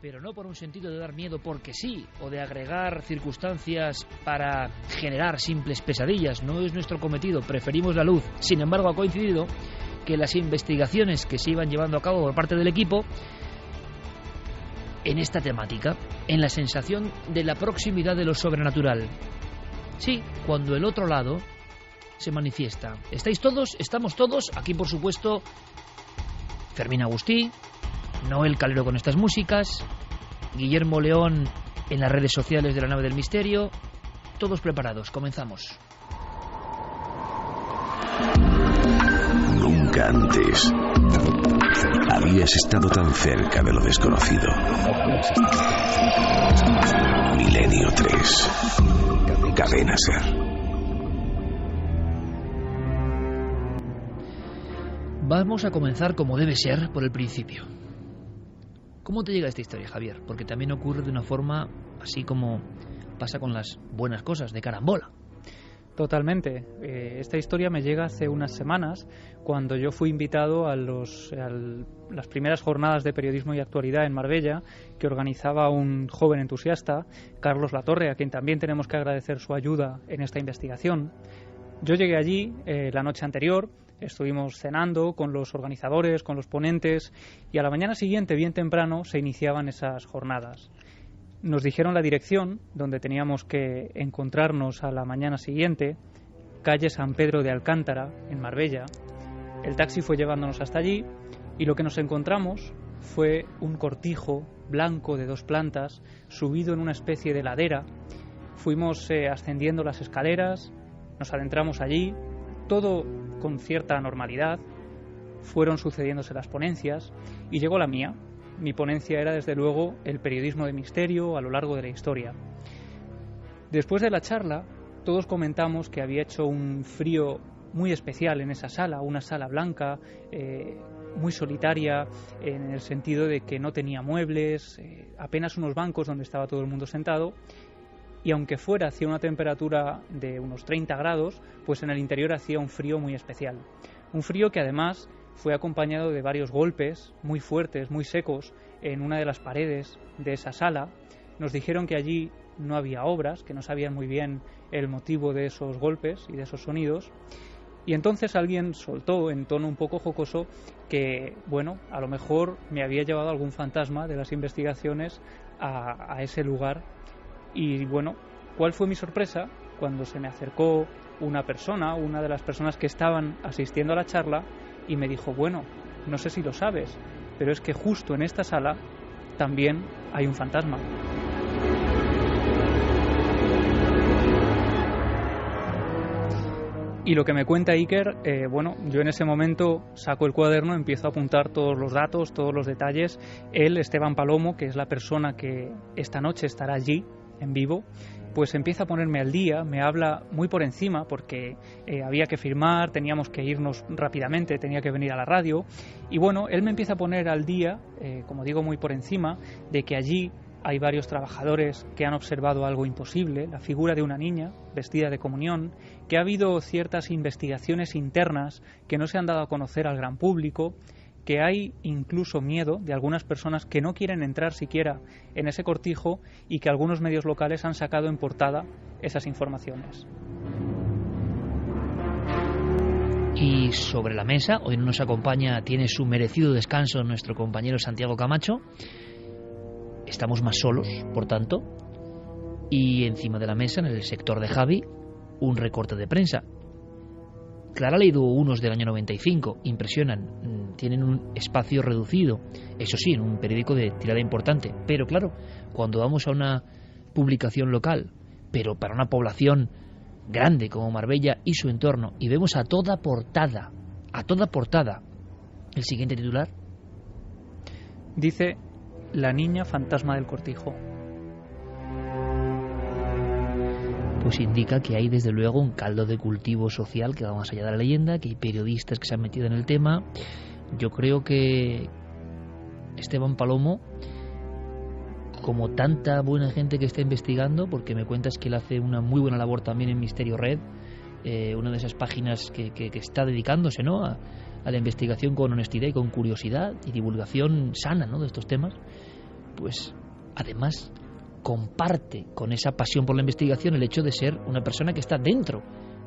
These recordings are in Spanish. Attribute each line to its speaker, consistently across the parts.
Speaker 1: pero no por un sentido de dar miedo porque sí, o de agregar circunstancias para generar simples pesadillas. No es nuestro cometido, preferimos la luz. Sin embargo, ha coincidido que las investigaciones que se iban llevando a cabo por parte del equipo en esta temática, en la sensación de la proximidad de lo sobrenatural. Sí, cuando el otro lado se manifiesta. ¿Estáis todos? ¿Estamos todos? Aquí, por supuesto, Fermín Agustí, Noel Calero con estas músicas, Guillermo León en las redes sociales de la Nave del Misterio. Todos preparados, comenzamos.
Speaker 2: Nunca antes habías estado tan cerca de lo desconocido. Milenio 3. Cadena Ser.
Speaker 1: Vamos a comenzar como debe ser, por el principio. ¿Cómo te llega esta historia, Javier? Porque también ocurre de una forma así como pasa con las buenas cosas, de carambola.
Speaker 3: Totalmente. Esta historia me llega hace unas semanas, cuando yo fui invitado a las primeras jornadas de periodismo y actualidad en Marbella, que organizaba un joven entusiasta, Carlos Latorre, a quien también tenemos que agradecer su ayuda en esta investigación. Yo llegué allí la noche anterior, estuvimos cenando con los organizadores, con los ponentes, y a la mañana siguiente, bien temprano, se iniciaban esas jornadas. Nos dijeron la dirección donde teníamos que encontrarnos a la mañana siguiente, calle San Pedro de Alcántara, en Marbella. El taxi fue llevándonos hasta allí y lo que nos encontramos fue un cortijo blanco de 2 plantas, subido en una especie de ladera. Fuimos ascendiendo las escaleras, nos adentramos allí, todo con cierta normalidad. Fueron sucediéndose las ponencias y llegó la mía. Mi ponencia era, desde luego, el periodismo de misterio a lo largo de la historia. Después de la charla, todos comentamos que había hecho un frío muy especial en esa sala, una sala blanca, muy solitaria, en el sentido de que no tenía muebles, apenas unos bancos donde estaba todo el mundo sentado, y aunque fuera hacía una temperatura de unos 30 grados, pues en el interior hacía un frío muy especial. Un frío que además fue acompañado de varios golpes muy fuertes, muy secos, en una de las paredes de esa sala. Nos dijeron que allí no había obras, que no sabían muy bien el motivo de esos golpes y de esos sonidos. Y entonces alguien soltó, en tono un poco jocoso, que, bueno, a lo mejor me había llevado algún fantasma de las investigaciones a ese lugar. Y, bueno, ¿cuál fue mi sorpresa? Cuando se me acercó una persona, una de las personas que estaban asistiendo a la charla, y me dijo: bueno, no sé si lo sabes, pero es que justo en esta sala también hay un fantasma. Y lo que me cuenta Iker, bueno, yo en ese momento saco el cuaderno, empiezo a apuntar todos los datos, todos los detalles. Él, Esteban Palomo, que es la persona que esta noche estará allí en vivo, pues empieza a ponerme al día, me habla muy por encima porque había que firmar, teníamos que irnos rápidamente, tenía que venir a la radio, y bueno, él me empieza a poner al día, como digo, muy por encima, de que allí hay varios trabajadores que han observado algo imposible, la figura de una niña vestida de comunión, que ha habido ciertas investigaciones internas que no se han dado a conocer al gran público, que hay incluso miedo de algunas personas que no quieren entrar siquiera en ese cortijo y que algunos medios locales han sacado en portada esas informaciones.
Speaker 1: Y sobre la mesa, hoy no nos acompaña, tiene su merecido descanso nuestro compañero Santiago Camacho. Estamos más solos, por tanto, y encima de la mesa, en el sector de Javi, un recorte de prensa. Clara ha leído unos del año 95, impresionan, tienen un espacio reducido, eso sí, en un periódico de tirada importante, pero claro, cuando vamos a una publicación local, pero para una población grande como Marbella y su entorno, y vemos a toda portada, el siguiente titular.
Speaker 3: Dice: la niña fantasma del cortijo.
Speaker 1: Pues indica que hay desde luego un caldo de cultivo social que va más allá de la leyenda, que hay periodistas que se han metido en el tema. Yo creo que Esteban Palomo, como tanta buena gente que está investigando, porque me cuentas que él hace una muy buena labor también en Misterio Red, una de esas páginas que está dedicándose, ¿no?, a la investigación con honestidad y con curiosidad y divulgación sana, ¿no?, de estos temas, pues además comparte con esa pasión por la investigación el hecho de ser una persona que está dentro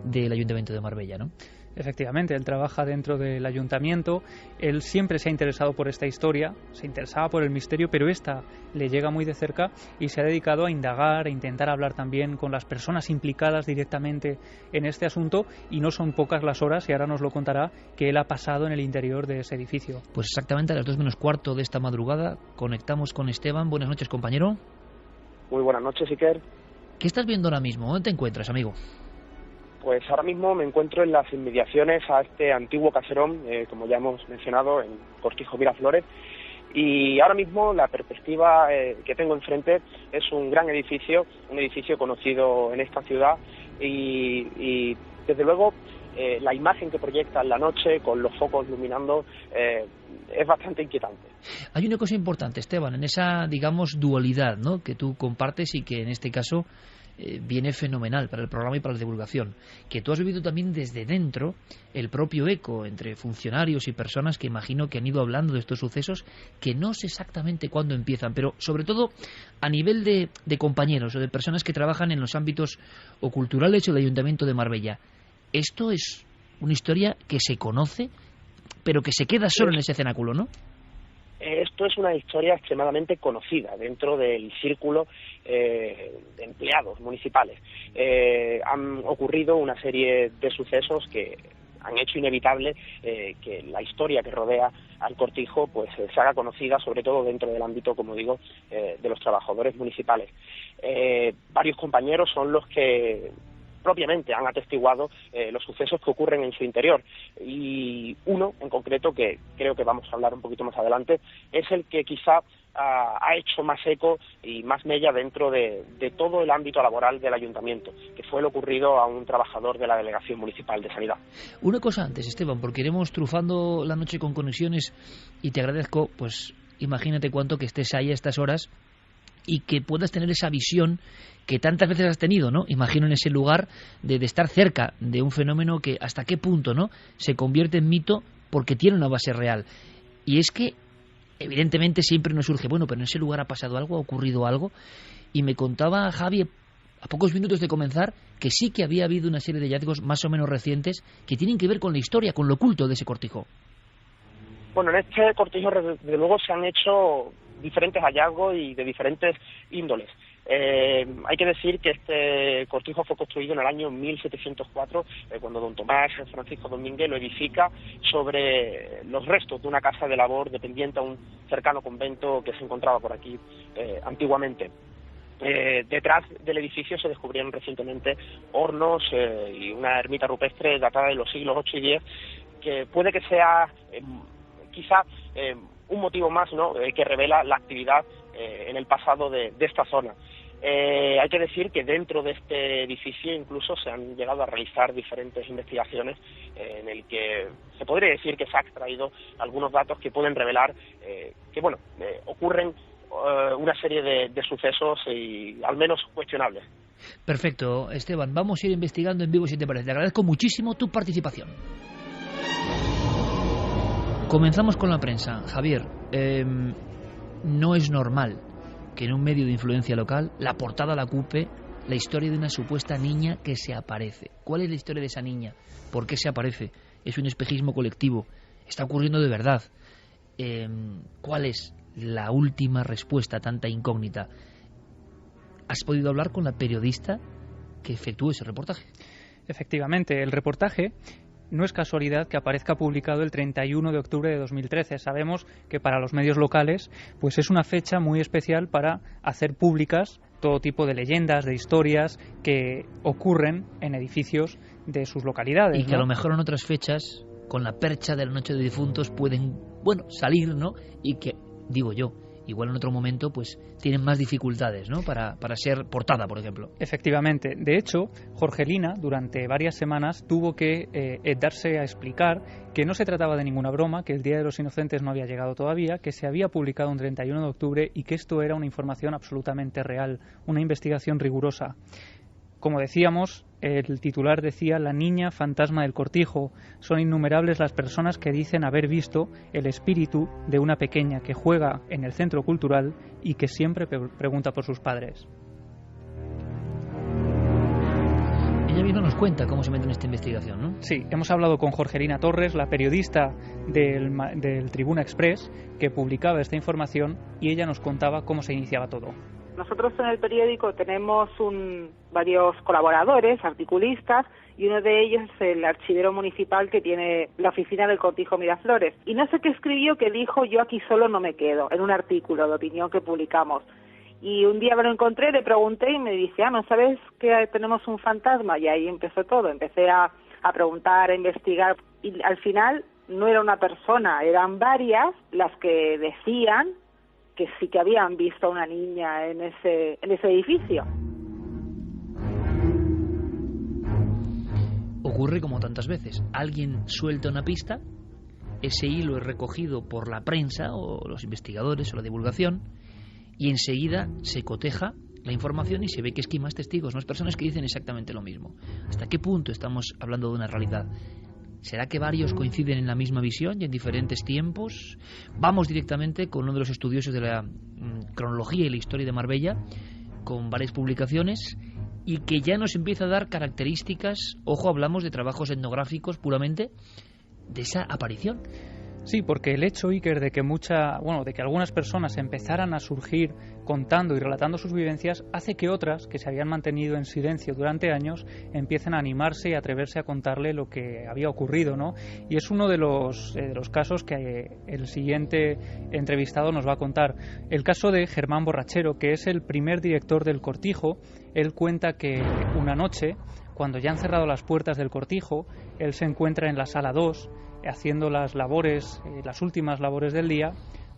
Speaker 1: del Ayuntamiento de Marbella, ¿no?
Speaker 3: Efectivamente, él trabaja dentro del ayuntamiento, él siempre se ha interesado por esta historia, se interesaba por el misterio, pero esta le llega muy de cerca y se ha dedicado a indagar, a intentar hablar también con las personas implicadas directamente en este asunto, y no son pocas las horas, y ahora nos lo contará, que él ha pasado en el interior de ese edificio.
Speaker 1: Pues exactamente a las 2 menos cuarto de esta madrugada conectamos con Esteban. Buenas noches, compañero.
Speaker 4: Muy buenas noches, Iker.
Speaker 1: ¿Qué estás viendo ahora mismo? ¿Dónde te encuentras, amigo?
Speaker 4: Pues ahora mismo me encuentro en las inmediaciones a este antiguo caserón, como ya hemos mencionado, en Cortijo Miraflores, y ahora mismo la perspectiva que tengo enfrente es un gran edificio, un edificio conocido en esta ciudad, y desde luego la imagen que proyecta en la noche con los focos iluminando es bastante inquietante.
Speaker 1: Hay una cosa importante, Esteban, en esa, digamos, dualidad, ¿no?, que tú compartes y que en este caso viene fenomenal para el programa y para la divulgación, que tú has vivido también desde dentro el propio eco entre funcionarios y personas que imagino que han ido hablando de estos sucesos, que no sé exactamente cuándo empiezan, pero sobre todo a nivel de compañeros o de personas que trabajan en los ámbitos o culturales o del Ayuntamiento de Marbella. Esto es una historia que se conoce, pero que se queda solo en ese cenáculo, ¿no?
Speaker 4: Esto es una historia extremadamente conocida dentro del círculo de empleados municipales. Han ocurrido una serie de sucesos que han hecho inevitable que la historia que rodea al Cortijo pues se haga conocida, sobre todo dentro del ámbito, como digo, de los trabajadores municipales. Varios compañeros son los que propiamente han atestiguado los sucesos que ocurren en su interior, y uno en concreto, que creo que vamos a hablar un poquito más adelante, es el que quizá ha hecho más eco y más mella dentro de todo el ámbito laboral del ayuntamiento, que fue lo ocurrido a un trabajador de la Delegación Municipal de Sanidad.
Speaker 1: Una cosa antes, Esteban, porque iremos trufando la noche con conexiones, y te agradezco, pues imagínate cuánto que estés ahí a estas horas y que puedas tener esa visión que tantas veces has tenido, ¿no? Imagino en ese lugar de estar cerca de un fenómeno que hasta qué punto, ¿no?, se convierte en mito porque tiene una base real. Y es que evidentemente siempre nos surge, bueno, pero en ese lugar ha pasado algo, ha ocurrido algo, y me contaba Javi a pocos minutos de comenzar que sí que había habido una serie de hallazgos más o menos recientes que tienen que ver con la historia, con lo oculto de ese cortijo.
Speaker 4: Bueno, en este cortijo desde luego se han hecho diferentes hallazgos y de diferentes índoles. Hay que decir que este cortijo fue construido en el año 1704, cuando don Tomás Francisco Domínguez lo edifica sobre los restos de una casa de labor dependiente a un cercano convento que se encontraba por aquí antiguamente. Detrás del edificio se descubrieron recientemente hornos y una ermita rupestre datada de los siglos 8 y 10, que puede que sea quizá un motivo más, ¿no?, que revela la actividad en el pasado de esta zona. Hay que decir que dentro de este edificio incluso se han llegado a realizar diferentes investigaciones en el que se podría decir que se ha extraído algunos datos que pueden revelar que, bueno, ocurren una serie de sucesos y al menos cuestionables.
Speaker 1: Perfecto, Esteban, vamos a ir investigando en vivo si te parece. Te agradezco muchísimo tu participación. Comenzamos con la prensa. Javier, no es normal que en un medio de influencia local la portada la ocupe la historia de una supuesta niña que se aparece. ¿Cuál es la historia de esa niña? ¿Por qué se aparece? ¿Es un espejismo colectivo? ¿Está ocurriendo de verdad? ¿Cuál es la última respuesta a tanta incógnita? ¿Has podido hablar con la periodista que efectuó ese reportaje?
Speaker 3: Efectivamente, el reportaje no es casualidad que aparezca publicado el 31 de octubre de 2013. Sabemos que para los medios locales pues es una fecha muy especial para hacer públicas todo tipo de leyendas, de historias que ocurren en edificios de sus localidades.
Speaker 1: Y que, ¿no?, a lo mejor en otras fechas, con la percha de la Noche de Difuntos, pueden, bueno, salir, ¿no? Y que, digo yo, igual en otro momento pues tienen más dificultades, ¿no?, para ser portada, por ejemplo.
Speaker 3: Efectivamente. De hecho, Jorgelina durante varias semanas tuvo que darse a explicar que no se trataba de ninguna broma, que el Día de los Inocentes no había llegado todavía, que se había publicado un 31 de octubre y que esto era una información absolutamente real, una investigación rigurosa. Como decíamos, el titular decía la niña fantasma del Cortijo. Son innumerables las personas que dicen haber visto el espíritu de una pequeña que juega en el centro cultural y que siempre pregunta por sus padres.
Speaker 1: Ella misma nos cuenta cómo se mete en esta investigación, ¿no?
Speaker 3: Sí, hemos hablado con Jorgelina Torres, la periodista del Tribuna Express, que publicaba esta información, y ella nos contaba cómo se iniciaba todo.
Speaker 5: Nosotros en el periódico tenemos varios colaboradores, articulistas, y uno de ellos es el archivero municipal que tiene la oficina del Cortijo Miraflores. Y no sé qué escribió que dijo: yo aquí solo no me quedo, en un artículo de opinión que publicamos. Y un día me lo encontré, le pregunté y me dice: ¿no sabes que tenemos un fantasma? Y ahí empezó todo, empecé a preguntar, a investigar, y al final no era una persona, eran varias las que decían que sí que habían visto a una niña en ese edificio.
Speaker 1: Ocurre como tantas veces, alguien suelta una pista, ese hilo es recogido por la prensa o los investigadores o la divulgación, y enseguida se coteja la información y se ve que es que hay más testigos, más personas que dicen exactamente lo mismo. ¿Hasta qué punto estamos hablando de una realidad? ¿Será que varios coinciden en la misma visión y en diferentes tiempos? Vamos directamente con uno de los estudiosos de la cronología y la historia de Marbella, con varias publicaciones, y que ya nos empieza a dar características, ojo, hablamos de trabajos etnográficos puramente, de esa aparición.
Speaker 3: Sí, porque el hecho, Iker, de que algunas personas empezaran a surgir contando y relatando sus vivencias, hace que otras, que se habían mantenido en silencio durante años, empiecen a animarse y a atreverse a contarle lo que había ocurrido, ¿no? Y es uno de los casos que el siguiente entrevistado nos va a contar. El caso de Germán Borrachero, que es el primer director del Cortijo. Él cuenta que una noche, cuando ya han cerrado las puertas del Cortijo, él se encuentra en la sala 2, haciendo las últimas labores del día,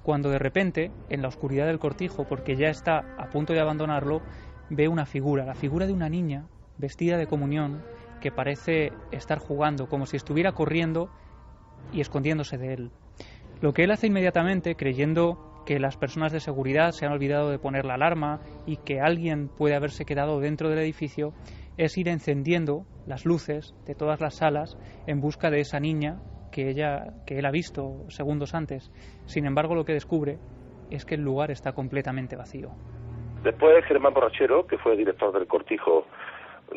Speaker 3: cuando de repente, en la oscuridad del Cortijo, porque ya está a punto de abandonarlo, ve una figura, la figura de una niña vestida de comunión, que parece estar jugando, como si estuviera corriendo y escondiéndose de él. Lo que él hace inmediatamente, creyendo que las personas de seguridad se han olvidado de poner la alarma y que alguien puede haberse quedado dentro del edificio, es ir encendiendo las luces de todas las salas en busca de esa niña que él ha visto segundos antes. Sin embargo, lo que descubre es que el lugar está completamente vacío.
Speaker 6: Después, Germán Borrachero, que fue director del Cortijo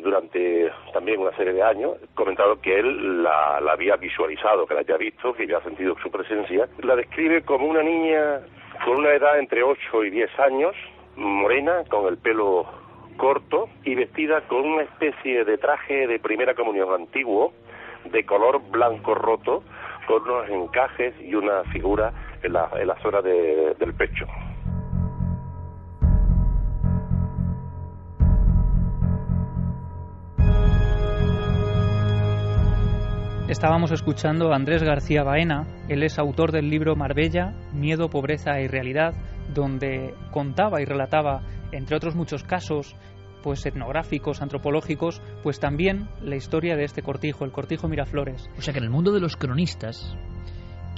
Speaker 6: durante también una serie de años, comentado que él la había visualizado, que la había visto, que había sentido su presencia. La describe como una niña con una edad entre 8 y 10 años, morena, con el pelo corto y vestida con una especie de traje de primera comunión antiguo, de color blanco roto, con unos encajes y una figura en la zona del pecho.
Speaker 3: Estábamos escuchando a Andrés García Baena. Él es autor del libro Marbella, Miedo, Pobreza y Realidad, donde contaba y relataba, entre otros muchos casos, pues etnográficos, antropológicos, pues también la historia de este cortijo, el Cortijo Miraflores.
Speaker 1: O sea que en el mundo de los cronistas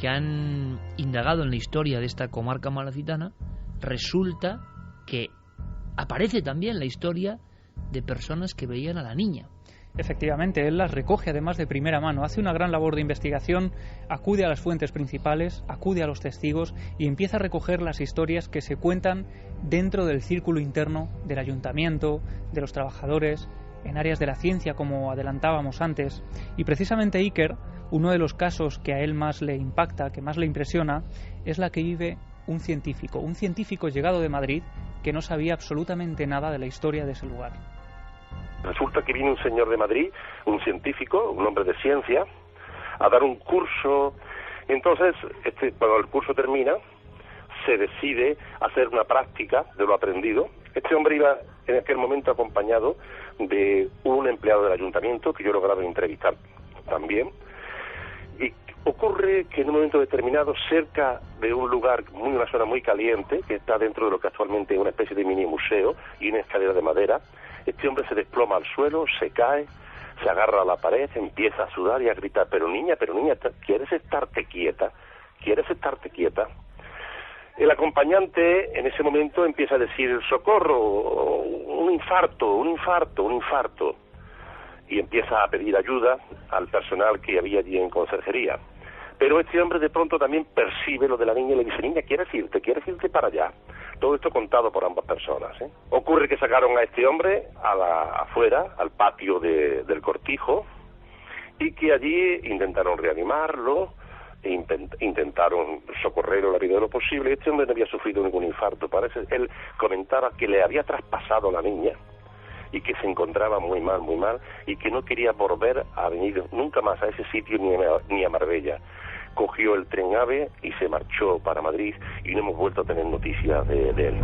Speaker 1: que han indagado en la historia de esta comarca malacitana, resulta que aparece también la historia de personas que veían a la niña.
Speaker 3: Efectivamente, él las recoge además de primera mano, hace una gran labor de investigación, acude a las fuentes principales, acude a los testigos y empieza a recoger las historias que se cuentan dentro del círculo interno del ayuntamiento, de los trabajadores, en áreas de la ciencia, como adelantábamos antes. Y precisamente Iker, uno de los casos que a él más le impacta, que más le impresiona, es la que vive un científico llegado de Madrid que no sabía absolutamente nada de la historia de ese lugar.
Speaker 6: Resulta que viene un señor de Madrid, un científico, un hombre de ciencia, a dar un curso. Entonces, cuando el curso termina, se decide hacer una práctica de lo aprendido. Este hombre iba en aquel momento acompañado de un empleado del ayuntamiento, que yo he logrado entrevistar también. Y ocurre que en un momento determinado, cerca de un lugar, una zona muy caliente, que está dentro de lo que actualmente es una especie de mini museo y una escalera de madera, este hombre se desploma al suelo, se cae, se agarra a la pared, empieza a sudar y a gritar: pero niña, ¿quieres estarte quieta? ¿Quieres estarte quieta? El acompañante en ese momento empieza a decir socorro, un infarto, y empieza a pedir ayuda al personal que había allí en conserjería. Pero este hombre de pronto también percibe lo de la niña y le dice, niña, ¿quieres irte para allá? Todo esto contado por ambas personas, ¿eh? Ocurre que sacaron a este hombre afuera, al patio del cortijo, y que allí intentaron reanimarlo, intentaron socorrerlo la vida de lo posible. Este hombre no había sufrido ningún infarto. Parece, él comentaba que le había traspasado la niña y que se encontraba muy mal, y que no quería volver a venir nunca más a ese sitio ni a Marbella. Cogió el tren AVE y se marchó para Madrid y no hemos vuelto a tener noticias de él.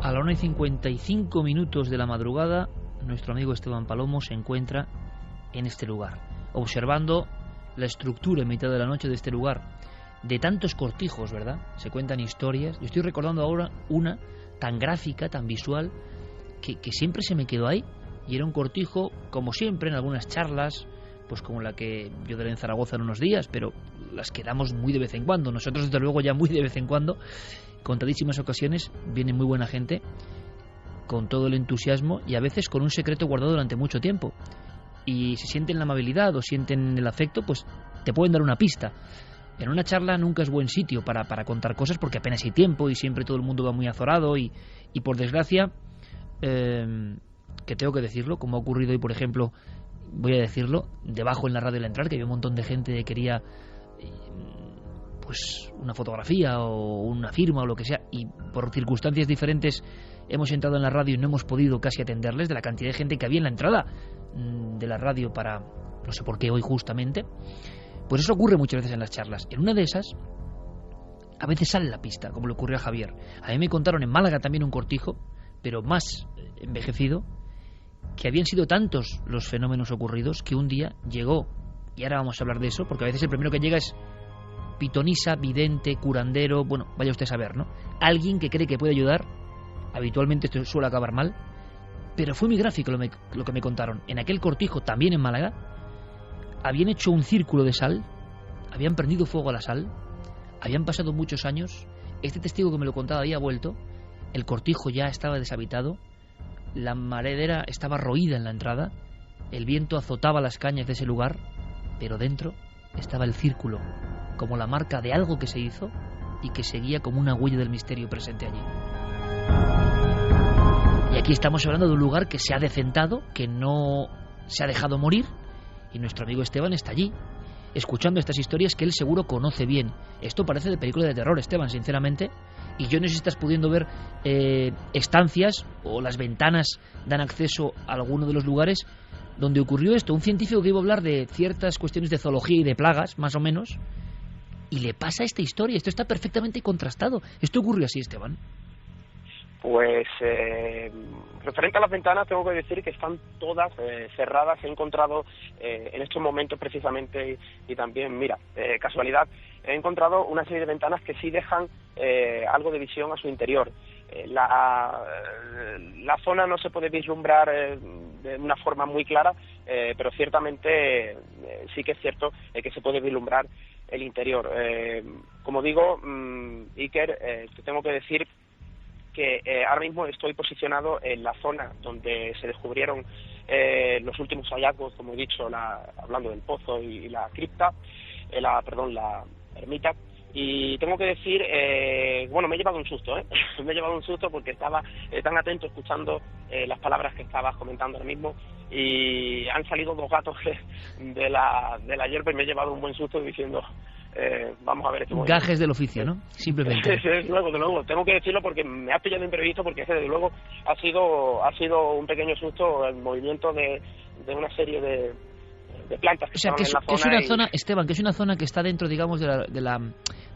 Speaker 1: A la 1:55 de la madrugada, nuestro amigo Esteban Palomo se encuentra en este lugar, observando la estructura en mitad de la noche de este lugar, de tantos cortijos, ¿verdad? Se cuentan historias. Yo estoy recordando ahora una tan gráfica, tan visual, que siempre se me quedó ahí, y era un cortijo, como siempre, en algunas charlas, pues como la que yo daré en Zaragoza en unos días, pero las que damos muy de vez en cuando, nosotros desde luego ya muy de vez en cuando, contadísimas ocasiones, viene muy buena gente, con todo el entusiasmo y a veces con un secreto guardado durante mucho tiempo, y si sienten la amabilidad o sienten el afecto, pues te pueden dar una pista. En una charla nunca es buen sitio para contar cosas porque apenas hay tiempo y siempre todo el mundo va muy azorado y por desgracia, que tengo que decirlo, como ha ocurrido hoy, por ejemplo, voy a decirlo, debajo en la radio al entrar, que había un montón de gente que quería pues una fotografía o una firma o lo que sea, y por circunstancias diferentes hemos entrado en la radio y no hemos podido casi atenderles, de la cantidad de gente que había en la entrada de la radio para, no sé por qué hoy justamente. Pues eso ocurre muchas veces en las charlas. En una de esas, a veces sale la pista, como le ocurrió a Javier. A mí me contaron en Málaga también un cortijo, pero más envejecido, que habían sido tantos los fenómenos ocurridos que un día llegó, y ahora vamos a hablar de eso, porque a veces el primero que llega es pitonisa, vidente, curandero, bueno, vaya usted a saber, ¿no? Alguien que cree que puede ayudar. Habitualmente esto suele acabar mal, pero fue muy gráfico lo que me contaron. En aquel cortijo, también en Málaga, habían hecho un círculo de sal, habían prendido fuego a la sal, habían pasado muchos años, este testigo que me lo contaba había vuelto, el cortijo ya estaba deshabitado, la maredera estaba roída en la entrada, el viento azotaba las cañas de ese lugar, pero dentro estaba el círculo, como la marca de algo que se hizo y que seguía como una huella del misterio presente allí. Y aquí estamos hablando de un lugar que se ha decentado, que no se ha dejado morir, y nuestro amigo Esteban está allí, escuchando estas historias que él seguro conoce bien. Esto parece de película de terror, Esteban, sinceramente, y yo no sé si estás pudiendo ver estancias o las ventanas dan acceso a alguno de los lugares donde ocurrió esto. Un científico que iba a hablar de ciertas cuestiones de zoología y de plagas, más o menos, y le pasa esta historia. Esto está perfectamente contrastado. ¿Esto ocurrió así, Esteban?
Speaker 4: Pues referente a las ventanas tengo que decir que están todas cerradas. He encontrado en estos momentos precisamente y también, mira, casualidad, he encontrado una serie de ventanas que sí dejan algo de visión a su interior. La zona no se puede vislumbrar de una forma muy clara, pero ciertamente sí que es cierto que se puede vislumbrar el interior. Como digo, Iker, te tengo que decir que ahora mismo estoy posicionado en la zona donde se descubrieron los últimos hallazgos, como he dicho, hablando del pozo y la cripta, la ermita. Y tengo que decir, bueno, me he llevado un susto, me he llevado un susto porque estaba tan atento escuchando las palabras que estabas comentando ahora mismo, y han salido dos gatos de la hierba y me he llevado un buen susto diciendo, vamos a ver este movimiento.
Speaker 1: Gajes del oficio, ¿no? Simplemente.
Speaker 4: De luego, tengo que decirlo porque me ha pillado imprevisto, porque desde luego ha sido un pequeño susto el movimiento de una serie de plantas que,
Speaker 1: o sea, que es una zona, Esteban, que es una zona que está dentro, digamos, de la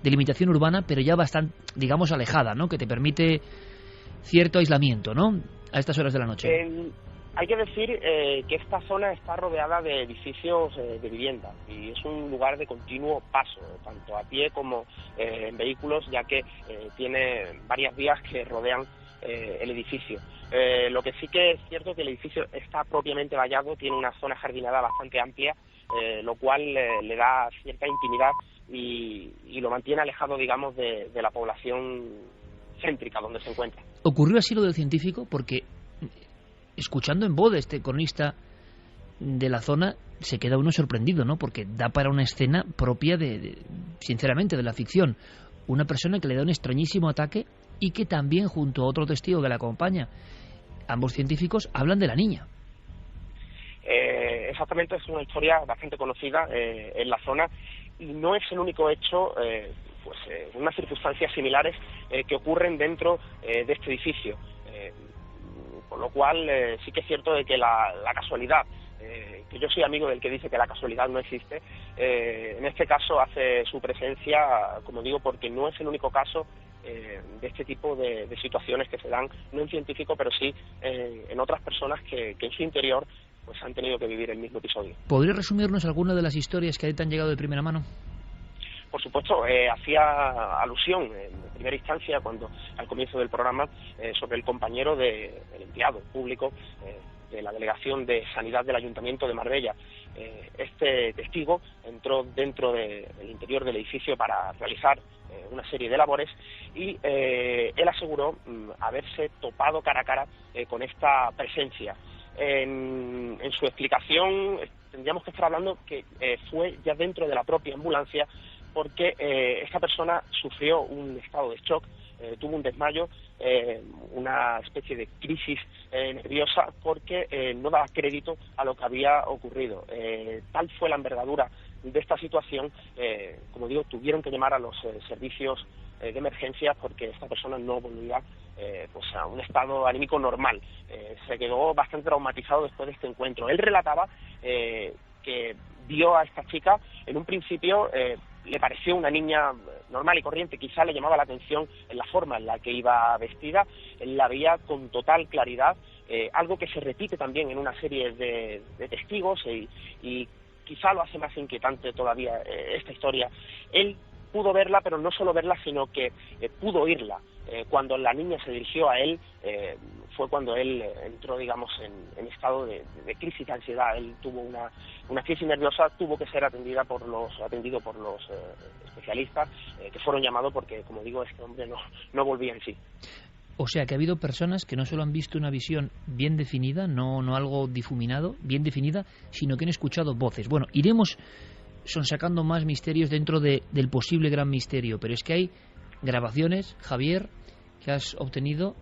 Speaker 1: delimitación urbana, pero ya bastante, digamos, alejada, ¿no? Que te permite cierto aislamiento, ¿no? A estas horas de la noche.
Speaker 4: Hay que decir que esta zona está rodeada de edificios de vivienda y es un lugar de continuo paso, tanto a pie como en vehículos, ya que tiene varias vías que rodean el edificio. Lo que sí que es cierto es que el edificio está propiamente vallado, tiene una zona jardinada bastante amplia lo cual le da cierta intimidad y lo mantiene alejado, digamos, de la población céntrica donde se encuentra.
Speaker 1: ¿Ocurrió así lo del científico? Porque escuchando en voz de este cronista de la zona se queda uno sorprendido, ¿no? Porque da para una escena propia sinceramente, de la ficción. Una persona que le da un extrañísimo ataque y que también, junto a otro testigo que la acompaña, ambos científicos hablan de la niña.
Speaker 4: Exactamente, es una historia bastante conocida en la zona y no es el único hecho, unas circunstancias similares que ocurren dentro de este edificio. Con lo cual sí que es cierto de que la casualidad, que yo soy amigo del que dice que la casualidad no existe, en este caso hace su presencia, como digo, porque no es el único caso de este tipo de situaciones que se dan, no en científico, pero sí en otras personas que en su interior pues han tenido que vivir el mismo episodio.
Speaker 1: ¿Podría resumirnos alguna de las historias que a ti te han llegado de primera mano?
Speaker 4: Por supuesto, hacía alusión en primera instancia, cuando al comienzo del programa, sobre el compañero del empleado público de la Delegación de Sanidad del Ayuntamiento de Marbella. Este testigo entró dentro del interior del edificio para realizar una serie de labores y él aseguró haberse topado cara a cara con esta presencia. En su explicación tendríamos que estar hablando que fue ya dentro de la propia ambulancia, porque esta persona sufrió un estado de shock, tuvo un desmayo, una especie de crisis nerviosa, porque no daba crédito a lo que había ocurrido. Tal fue la envergadura de esta situación, como digo, tuvieron que llamar a los servicios de emergencia, porque esta persona no volvía a un estado anímico normal. Se quedó bastante traumatizado después de este encuentro. Él relataba que vio a esta chica, en un principio le pareció una niña normal y corriente, quizá le llamaba la atención en la forma en la que iba vestida, él la veía con total claridad, algo que se repite también en una serie de testigos y quizá lo hace más inquietante todavía esta historia. Él pudo verla, pero no solo verla, sino que pudo oírla. Cuando la niña se dirigió a él, fue cuando él entró, digamos, en estado de crisis de ansiedad. Él tuvo una crisis nerviosa, tuvo que ser atendido por los especialistas que fueron llamados, porque, como digo, este hombre no volvía en sí.
Speaker 1: O sea, que ha habido personas que no solo han visto una visión bien definida, no algo difuminado, bien definida, sino que han escuchado voces. Bueno, iremos sonsacando más misterios dentro del posible gran misterio, pero es que hay grabaciones, Javier, que has obtenido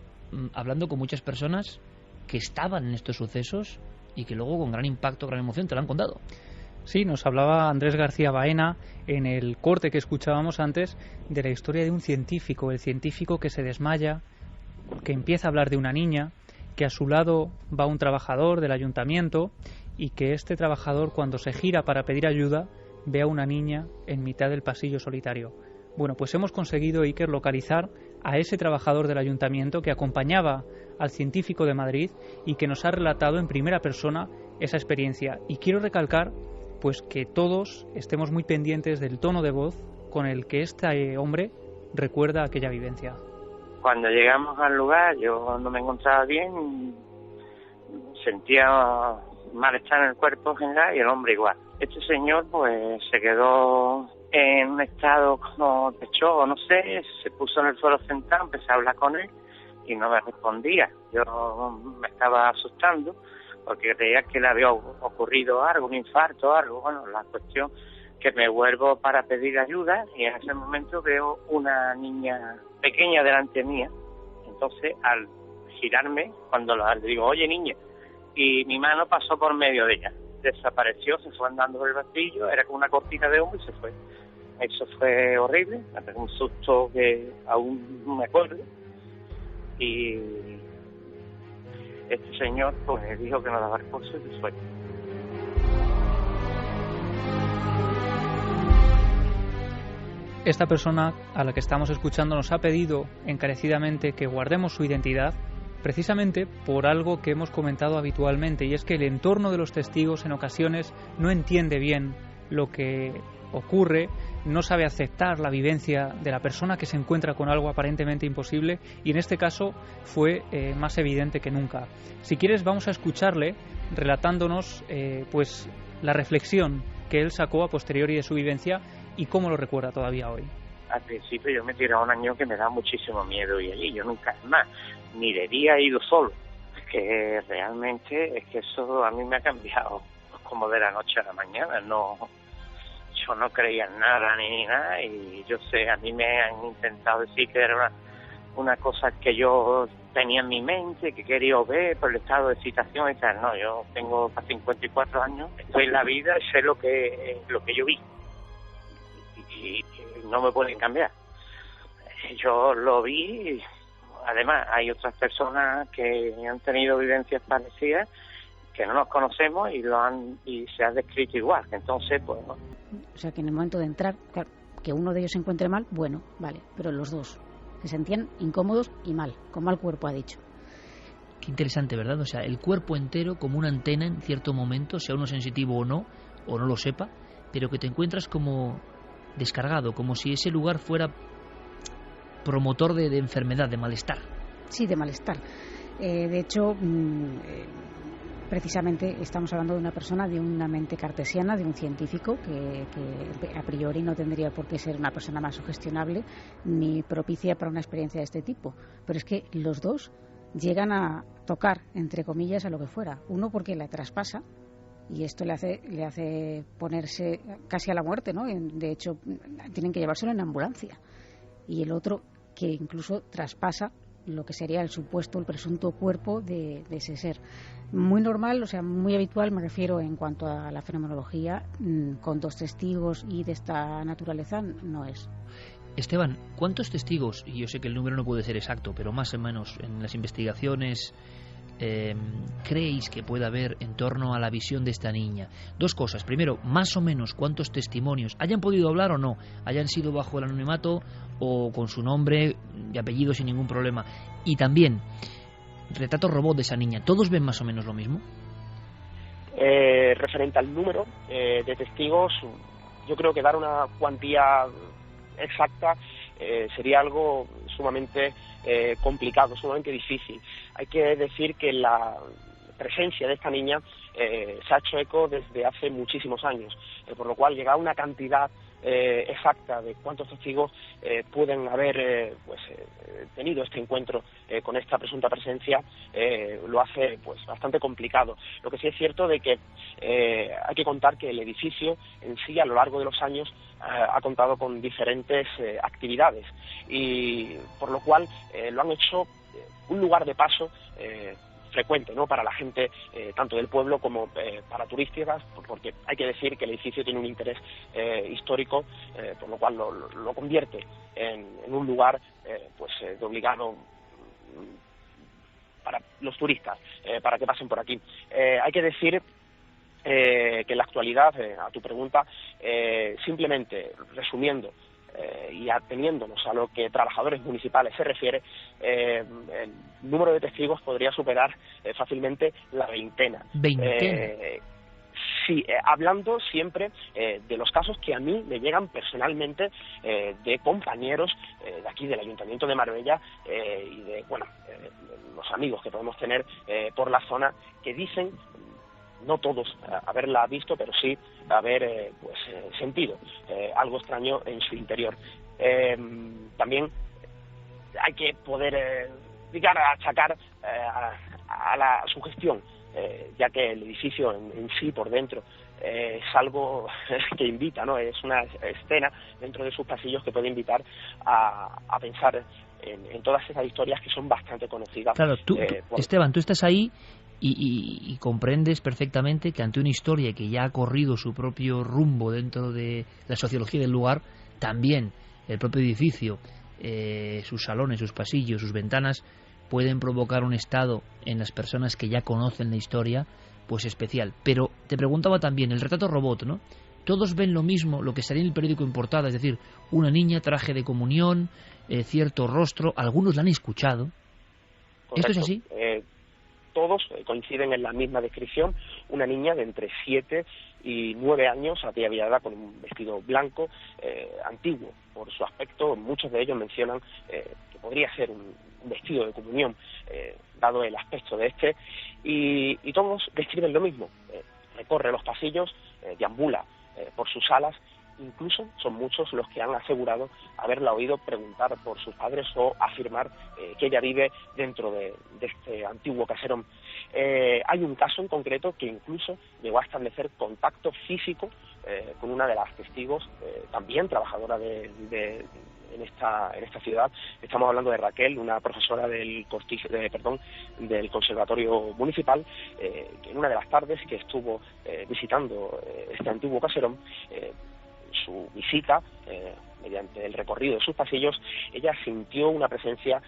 Speaker 1: hablando con muchas personas que estaban en estos sucesos y que luego con gran impacto, gran emoción te lo han contado.
Speaker 3: Sí, nos hablaba Andrés García Baena en el corte que escuchábamos antes de la historia de un científico, el científico que se desmaya, que empieza a hablar de una niña, que a su lado va un trabajador del ayuntamiento y que este trabajador, cuando se gira para pedir ayuda, ve a una niña en mitad del pasillo solitario. Bueno, pues hemos conseguido, Iker, localizar a ese trabajador del ayuntamiento que acompañaba al científico de Madrid y que nos ha relatado en primera persona esa experiencia. Y quiero recalcar pues que todos estemos muy pendientes del tono de voz con el que este hombre recuerda aquella vivencia.
Speaker 7: Cuando llegamos al lugar, yo no me encontraba bien, sentía malestar en el cuerpo en general y el hombre igual. Este señor pues se quedó en un estado como de shock, no sé, se puso en el suelo sentado, empecé a hablar con él y no me respondía. Yo me estaba asustando porque creía que le había ocurrido algo, un infarto o algo. Bueno, la cuestión que me vuelvo para pedir ayuda y en ese momento veo una niña pequeña delante mía. Entonces, al girarme, cuando le digo, oye niña, y mi mano pasó por medio de ella. Desapareció, se fue andando por el pasillo, era como una cortina de humo y se fue. Eso fue horrible, me pegó un susto que aún no me acuerdo. Y este señor pues dijo que no daba recursos y se fue.
Speaker 3: Esta persona a la que estamos escuchando nos ha pedido encarecidamente que guardemos su identidad, precisamente por algo que hemos comentado habitualmente, y es que el entorno de los testigos en ocasiones no entiende bien lo que ocurre, no sabe aceptar la vivencia de la persona que se encuentra con algo aparentemente imposible, y en este caso fue más evidente que nunca. Si quieres, vamos a escucharle relatándonos pues la reflexión que él sacó a posteriori de su vivencia y cómo lo recuerda todavía hoy.
Speaker 7: Al principio yo me tiraba un año que me da muchísimo miedo y allí yo nunca más, ni de día he ido solo. Es que realmente es que eso a mí me ha cambiado como de la noche a la mañana. Yo no creía en nada ni nada y yo sé, a mí me han intentado decir que era una cosa que yo tenía en mi mente, que quería ver por el estado de excitación y tal. No, yo tengo 54 años, estoy en la vida y sé lo que yo vi y no me pueden cambiar. Yo lo vi, además hay otras personas que han tenido vivencias parecidas que no nos conocemos y se ha descrito igual. Entonces, pues...
Speaker 8: O sea, que en el momento de entrar, claro, que uno de ellos se encuentre mal, bueno, vale, pero los dos se sentían incómodos y mal, con mal cuerpo, ha dicho.
Speaker 1: Qué interesante, ¿verdad? O sea, el cuerpo entero como una antena en cierto momento, sea uno sensitivo o no lo sepa, pero que te encuentras como descargado, como si ese lugar fuera promotor de enfermedad, de malestar.
Speaker 8: Sí, de malestar. De hecho, precisamente estamos hablando de una persona de una mente cartesiana, de un científico que a priori no tendría por qué ser una persona más sugestionable ni propicia para una experiencia de este tipo. Pero es que los dos llegan a tocar, entre comillas, a lo que fuera. Uno porque la traspasa y esto le hace ponerse casi a la muerte, ¿no? De hecho, tienen que llevárselo en ambulancia. Y el otro que incluso traspasa lo que sería el presunto cuerpo de ese ser. Muy normal, o sea, muy habitual, me refiero en cuanto a la fenomenología, con dos testigos y de esta naturaleza no es.
Speaker 1: Esteban, ¿cuántos testigos, y yo sé que el número no puede ser exacto, pero más o menos en las investigaciones creéis que puede haber en torno a la visión de esta niña? Dos cosas. Primero, más o menos cuántos testimonios hayan podido hablar o no, hayan sido bajo el anonimato o con su nombre y apellido sin ningún problema. Y también, retrato robot de esa niña, ¿todos ven más o menos lo mismo?
Speaker 4: Referente al número de testigos, yo creo que dar una cuantía exacta sería algo sumamente complicado, sumamente difícil. Hay que decir que la presencia de esta niña se ha hecho eco desde hace muchísimos años, por lo cual llegar a una cantidad exacta de cuántos testigos pueden haber tenido este encuentro con esta presunta presencia lo hace pues bastante complicado. Lo que sí es cierto de que hay que contar que el edificio en sí a lo largo de los años ha contado con diferentes actividades y por lo cual lo han hecho un lugar de paso frecuente, ¿no?, para la gente tanto del pueblo como para turísticas, porque hay que decir que el edificio tiene un interés histórico, por lo cual lo convierte en un lugar de obligado para los turistas, para que pasen por aquí. Hay que decir que en la actualidad, a tu pregunta, simplemente resumiendo y ateniéndonos a lo que trabajadores municipales se refiere, el número de testigos podría superar fácilmente la veintena. Sí, hablando siempre de los casos que a mí me llegan personalmente de compañeros de aquí del Ayuntamiento de Marbella y de los amigos que podemos tener por la zona que dicen, no todos haberla visto, pero sí haber sentido algo extraño en su interior. También hay que poder llegar a achacar a la sugestión, ya que el edificio en sí por dentro es algo que invita, ¿no? Es una escena dentro de sus pasillos que puede invitar a pensar en todas esas historias que son bastante conocidas.
Speaker 1: Claro, Esteban, tú estás ahí y comprendes perfectamente que ante una historia que ya ha corrido su propio rumbo dentro de la sociología del lugar, también el propio edificio, sus salones, sus pasillos, sus ventanas, pueden provocar un estado en las personas que ya conocen la historia, pues especial. Pero te preguntaba también, el retrato robot, ¿no? Todos ven lo mismo, lo que salía en el periódico en portada, es decir, una niña, traje de comunión, cierto rostro, algunos la han escuchado. Correcto. ¿Esto es así?
Speaker 4: Todos coinciden en la misma descripción, una niña de entre 7 y 9 años, ataviada con un vestido blanco, antiguo por su aspecto. Muchos de ellos mencionan que podría ser un vestido de comunión, dado el aspecto de y todos describen lo mismo. Recorre los pasillos, deambula por sus salas. Incluso son muchos los que han asegurado haberla oído preguntar por sus padres o afirmar que ella vive dentro de este antiguo caserón. Hay un caso en concreto que incluso llegó a establecer contacto físico con una de las testigos, también trabajadora en esta ciudad. Estamos hablando de Raquel, una profesora del Conservatorio Municipal, que en una de las tardes que estuvo visitando este antiguo caserón, su visita, mediante el recorrido de sus pasillos, ella sintió una presencia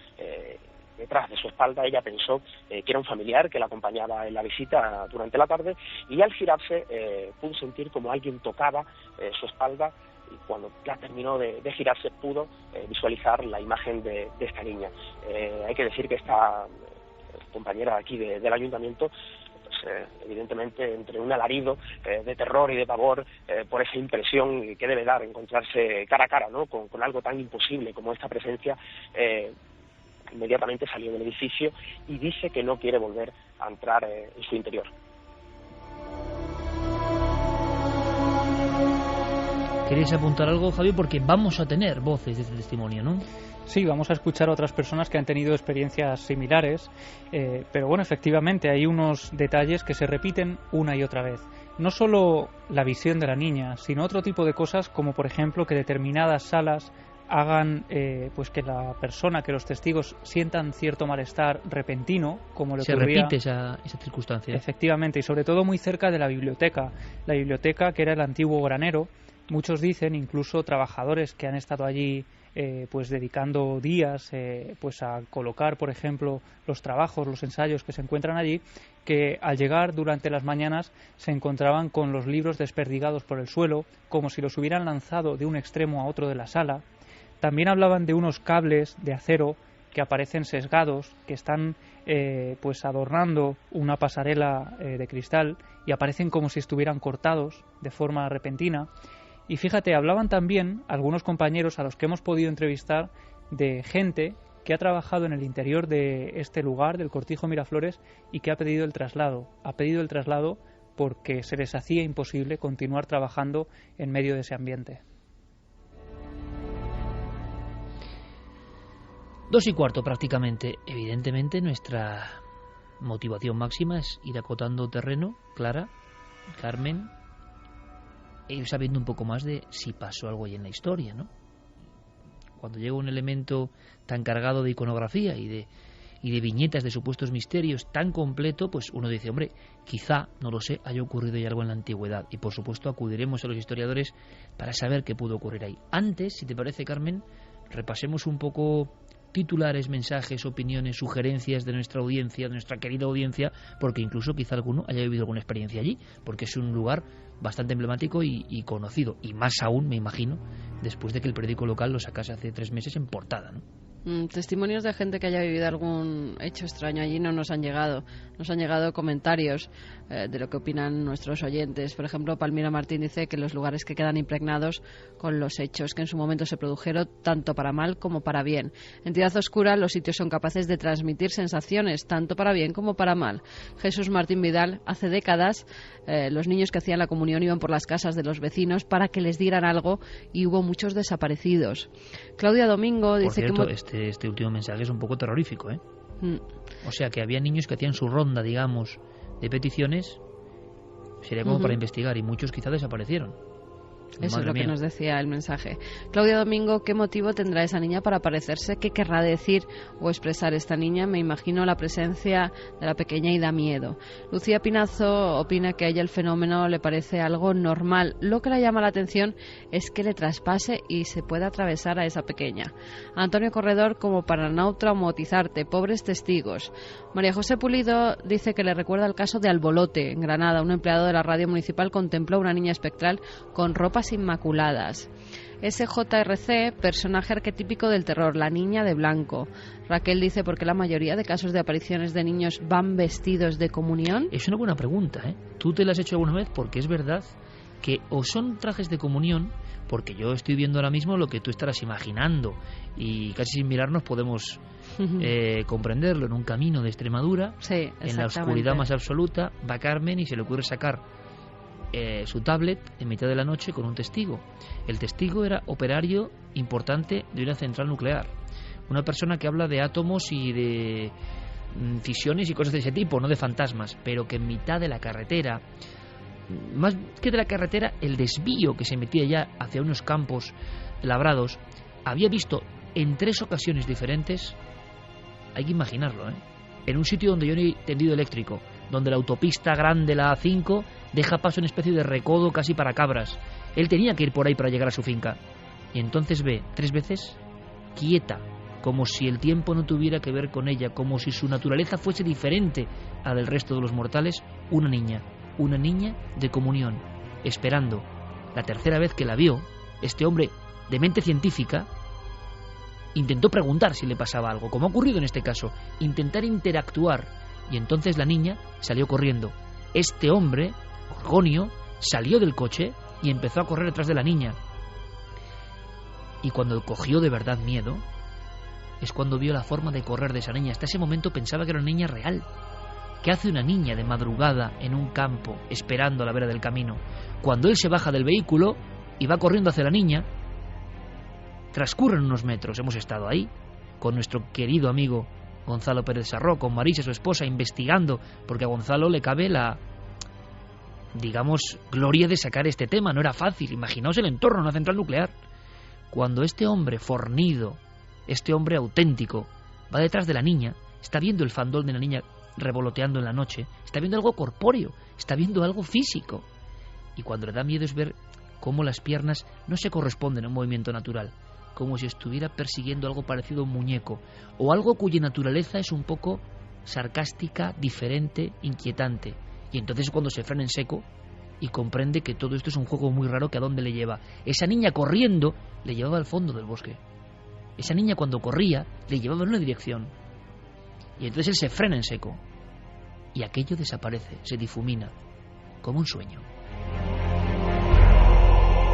Speaker 4: detrás de su espalda. Ella pensó que era un familiar que la acompañaba en la visita durante la tarde, y al girarse pudo sentir como alguien tocaba su espalda, y cuando ya terminó de girarse pudo visualizar la imagen de esta niña. Hay que decir que esta compañera aquí del ayuntamiento, evidentemente entre un alarido de terror y de pavor por esa impresión que debe dar encontrarse cara a cara, ¿no?, con algo tan imposible como esta presencia, inmediatamente salió del edificio y dice que no quiere volver a entrar en su interior.
Speaker 1: ¿Queréis apuntar algo, Javier? Porque vamos a tener voces de este testimonio, ¿no?
Speaker 3: Sí, vamos a escuchar a otras personas que han tenido experiencias similares, pero bueno, efectivamente hay unos detalles que se repiten una y otra vez. No solo la visión de la niña, sino otro tipo de cosas, como por ejemplo que determinadas salas hagan pues que la persona, que los testigos sientan cierto malestar repentino, como le ocurría.
Speaker 1: Se repite esa circunstancia.
Speaker 3: Efectivamente, y sobre todo muy cerca de la biblioteca que era el antiguo granero. Muchos dicen, incluso trabajadores que han estado allí pues dedicando días pues a colocar, por ejemplo, los trabajos, los ensayos que se encuentran allí, que al llegar durante las mañanas se encontraban con los libros desperdigados por el suelo, como si los hubieran lanzado de un extremo a otro de la sala. También hablaban de unos cables de acero que aparecen sesgados, que están pues adornando una pasarela de cristal, y aparecen como si estuvieran cortados de forma repentina. Y fíjate, hablaban también algunos compañeros a los que hemos podido entrevistar de gente que ha trabajado en el interior de este lugar, del Cortijo Miraflores, y que ha pedido el traslado. Ha pedido el traslado porque se les hacía imposible continuar trabajando en medio de ese ambiente.
Speaker 1: 2:15 prácticamente. Evidentemente nuestra motivación máxima es ir acotando terreno, Clara, Carmen, e ir sabiendo un poco más de si pasó algo ahí en la historia, ¿no? Cuando llega un elemento tan cargado de iconografía y de viñetas de supuestos misterios tan completo, pues uno dice, hombre, quizá, no lo sé, haya ocurrido ya algo en la antigüedad, y por supuesto acudiremos a los historiadores para saber qué pudo ocurrir ahí. Antes, si te parece, Carmen, repasemos un poco titulares, mensajes, opiniones, sugerencias de nuestra audiencia, de nuestra querida audiencia, porque incluso quizá alguno haya vivido alguna experiencia allí, porque es un lugar bastante emblemático y conocido, y más aún, me imagino, después de que el periódico local lo sacase hace 3 meses en portada, ¿no?
Speaker 9: Testimonios de gente que haya vivido algún hecho extraño allí no nos han llegado. Nos han llegado comentarios de lo que opinan nuestros oyentes. Por ejemplo, Palmira Martín dice que los lugares que quedan impregnados con los hechos que en su momento se produjeron, tanto para mal como para bien. Entidad oscura, los sitios son capaces de transmitir sensaciones, tanto para bien como para mal. Jesús Martín Vidal, hace décadas los niños que hacían la comunión iban por las casas de los vecinos para que les dieran algo, y hubo muchos desaparecidos. Claudia Domingo dice
Speaker 1: por cierto,
Speaker 9: que...
Speaker 1: Este último mensaje es un poco terrorífico, ¿eh? O sea, que había niños que hacían su ronda, digamos, de peticiones, sería como para investigar, y muchos quizá desaparecieron.
Speaker 9: Eso es lo que nos decía el mensaje. Claudia Domingo, ¿qué motivo tendrá esa niña para aparecerse? ¿Qué querrá decir o expresar esta niña? Me imagino la presencia de la pequeña y da miedo. Lucía Pinazo opina que a ella el fenómeno le parece algo normal. Lo que le llama la atención es que le traspase y se pueda atravesar a esa pequeña. Antonio Corredor, como para no traumatizarte, pobres testigos. María José Pulido dice que le recuerda el caso de Albolote, en Granada. Un empleado de la radio municipal contempló a una niña espectral con ropas inmaculadas. SJRC, personaje arquetípico del terror, la niña de blanco. Raquel dice, ¿por qué la mayoría de casos de apariciones de niños van vestidos de comunión?
Speaker 1: Es una buena pregunta, ¿eh? ¿Tú te la has hecho alguna vez? Porque es verdad que o son trajes de comunión, porque yo estoy viendo ahora mismo lo que tú estarás imaginando, y casi sin mirarnos podemos comprenderlo. En un camino de Extremadura,
Speaker 9: sí,
Speaker 1: en la oscuridad más absoluta, va Carmen y se le ocurre sacar su tablet en mitad de la noche con un testigo. El testigo era operario importante de una central nuclear, una persona que habla de átomos y de fisiones y cosas de ese tipo, no de fantasmas, pero que en mitad de la carretera, más que de la carretera, el desvío que se metía ya hacia unos campos labrados, había visto en 3 ocasiones diferentes, hay que imaginarlo, en un sitio donde yo no hay tendido eléctrico, donde la autopista grande, la A5, deja paso a una especie de recodo casi para cabras. Él tenía que ir por ahí para llegar a su finca. Y entonces ve 3 veces quieta, como si el tiempo no tuviera que ver con ella, como si su naturaleza fuese diferente a la del resto de los mortales, una niña de comunión, esperando. La tercera vez que la vio, este hombre de mente científica intentó preguntar si le pasaba algo, como ha ocurrido en este caso, intentar interactuar, y entonces la niña salió corriendo. Este hombre, Gorgonio, salió del coche y empezó a correr detrás de la niña. Y cuando cogió de verdad miedo, es cuando vio la forma de correr de esa niña. Hasta ese momento pensaba que era una niña real. ¿Qué hace una niña de madrugada en un campo esperando a la vera del camino? Cuando él se baja del vehículo y va corriendo hacia la niña, transcurren unos metros. Hemos estado ahí con nuestro querido amigo Gonzalo Pérez Sarró, con Marisa, su esposa, investigando, porque a Gonzalo le cabe la, digamos, gloria de sacar este tema. No era fácil. Imaginaos el entorno, una central nuclear. Cuando este hombre fornido, este hombre auténtico, va detrás de la niña, está viendo el fandol de la niña revoloteando en la noche, está viendo algo corpóreo, está viendo algo físico. Y cuando le da miedo es ver cómo las piernas no se corresponden a un movimiento natural, como si estuviera persiguiendo algo parecido a un muñeco, o algo cuya naturaleza es un poco sarcástica, diferente, inquietante. Y entonces es cuando se frena en seco y comprende que todo esto es un juego muy raro, que a dónde le lleva. Esa niña corriendo le llevaba al fondo del bosque. Esa niña cuando corría le llevaba en una dirección. Y entonces él se frena en seco. Y aquello desaparece, se difumina, como un sueño.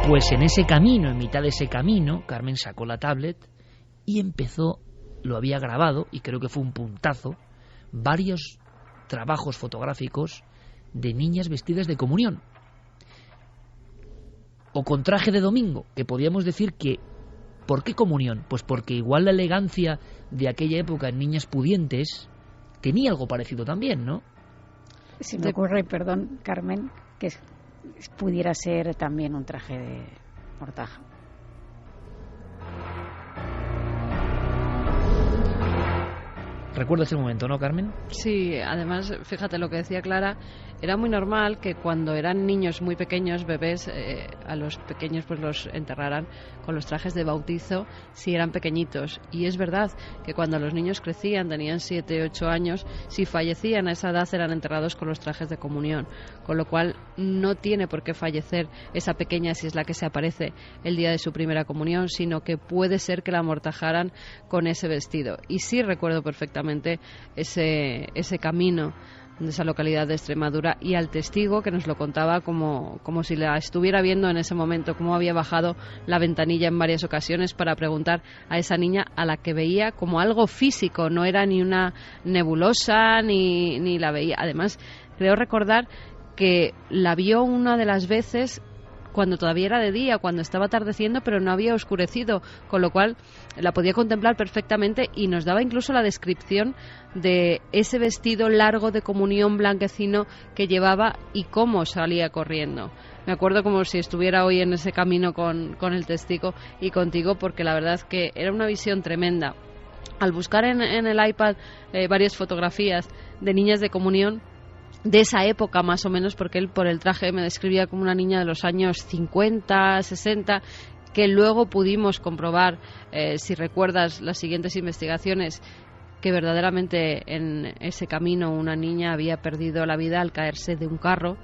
Speaker 1: Pues en ese camino, en mitad de ese camino, Carmen sacó la tablet y empezó, lo había grabado, y creo que fue un puntazo, varios trabajos fotográficos de niñas vestidas de comunión. O con traje de domingo, que podíamos decir que... ¿Por qué comunión? Pues porque igual la elegancia de aquella época en niñas pudientes tenía algo parecido también, ¿no?
Speaker 8: Se me ocurre, perdón, Carmen, que pudiera ser también un traje de mortaja.
Speaker 1: ¿Recuerdas el momento, no, Carmen?
Speaker 9: Sí, además, fíjate lo que decía Clara, era muy normal que cuando eran niños muy pequeños, bebés, a los pequeños pues los enterraran con los trajes de bautizo si eran pequeñitos. Y es verdad que cuando los niños crecían, tenían 7, 8 años, si fallecían a esa edad eran enterrados con los trajes de comunión. Con lo cual no tiene por qué fallecer esa pequeña si es la que se aparece el día de su primera comunión, sino que puede ser que la amortajaran con ese vestido. Y sí recuerdo perfectamente ese camino de esa localidad de Extremadura, y al testigo que nos lo contaba como si la estuviera viendo en ese momento, cómo había bajado la ventanilla en varias ocasiones para preguntar a esa niña a la que veía como algo físico, no era ni una nebulosa ni la veía. Además, creo recordar que la vio una de las veces cuando todavía era de día, cuando estaba atardeciendo, pero no había oscurecido, con lo cual la podía contemplar perfectamente, y nos daba incluso la descripción de ese vestido largo de comunión blanquecino que llevaba y cómo salía corriendo. Me acuerdo como si estuviera hoy en ese camino con el testigo y contigo, porque la verdad es que era una visión tremenda. Al buscar en el iPad varias fotografías de niñas de comunión, de esa época más o menos, porque él por el traje me describía como una niña de los años 50, 60, que luego pudimos comprobar, si recuerdas las siguientes investigaciones, que verdaderamente en ese camino una niña había perdido la vida al caerse de un carro.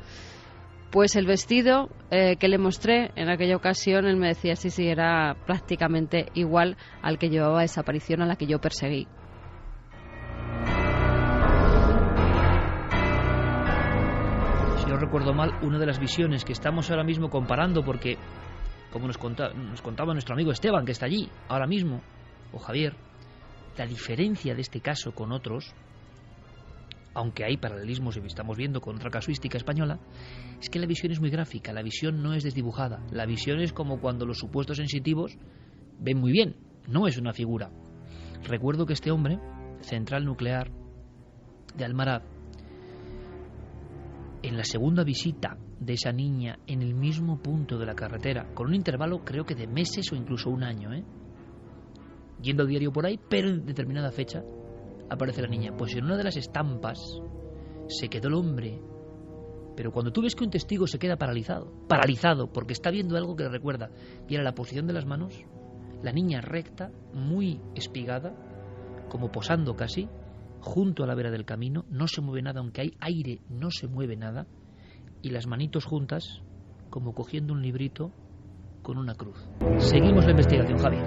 Speaker 9: Pues el vestido que le mostré en aquella ocasión, él me decía sí, era prácticamente igual al que llevaba esa aparición a la que yo perseguí.
Speaker 1: Si no recuerdo mal, una de las visiones que estamos ahora mismo comparando, porque como nos contaba nuestro amigo Esteban, que está allí ahora mismo, o Javier, la diferencia de este caso con otros, aunque hay paralelismos y estamos viendo con otra casuística española, es que la visión es muy gráfica, la visión no es desdibujada, la visión es como cuando los supuestos sensitivos ven muy bien, no es una figura. Recuerdo que este hombre, central nuclear de Almaraz, en la segunda visita de esa niña en el mismo punto de la carretera, con un intervalo creo que de meses o incluso un año, yendo a diario por ahí, pero en determinada fecha aparece la niña. Pues en una de las estampas se quedó el hombre, pero cuando tú ves que un testigo se queda paralizado porque está viendo algo que le recuerda, y era la posición de las manos, la niña recta, muy espigada, como posando casi, junto a la vera del camino, no se mueve nada, aunque hay aire, no se mueve nada, y las manitos juntas, como cogiendo un librito con una cruz. Seguimos la investigación, Javi.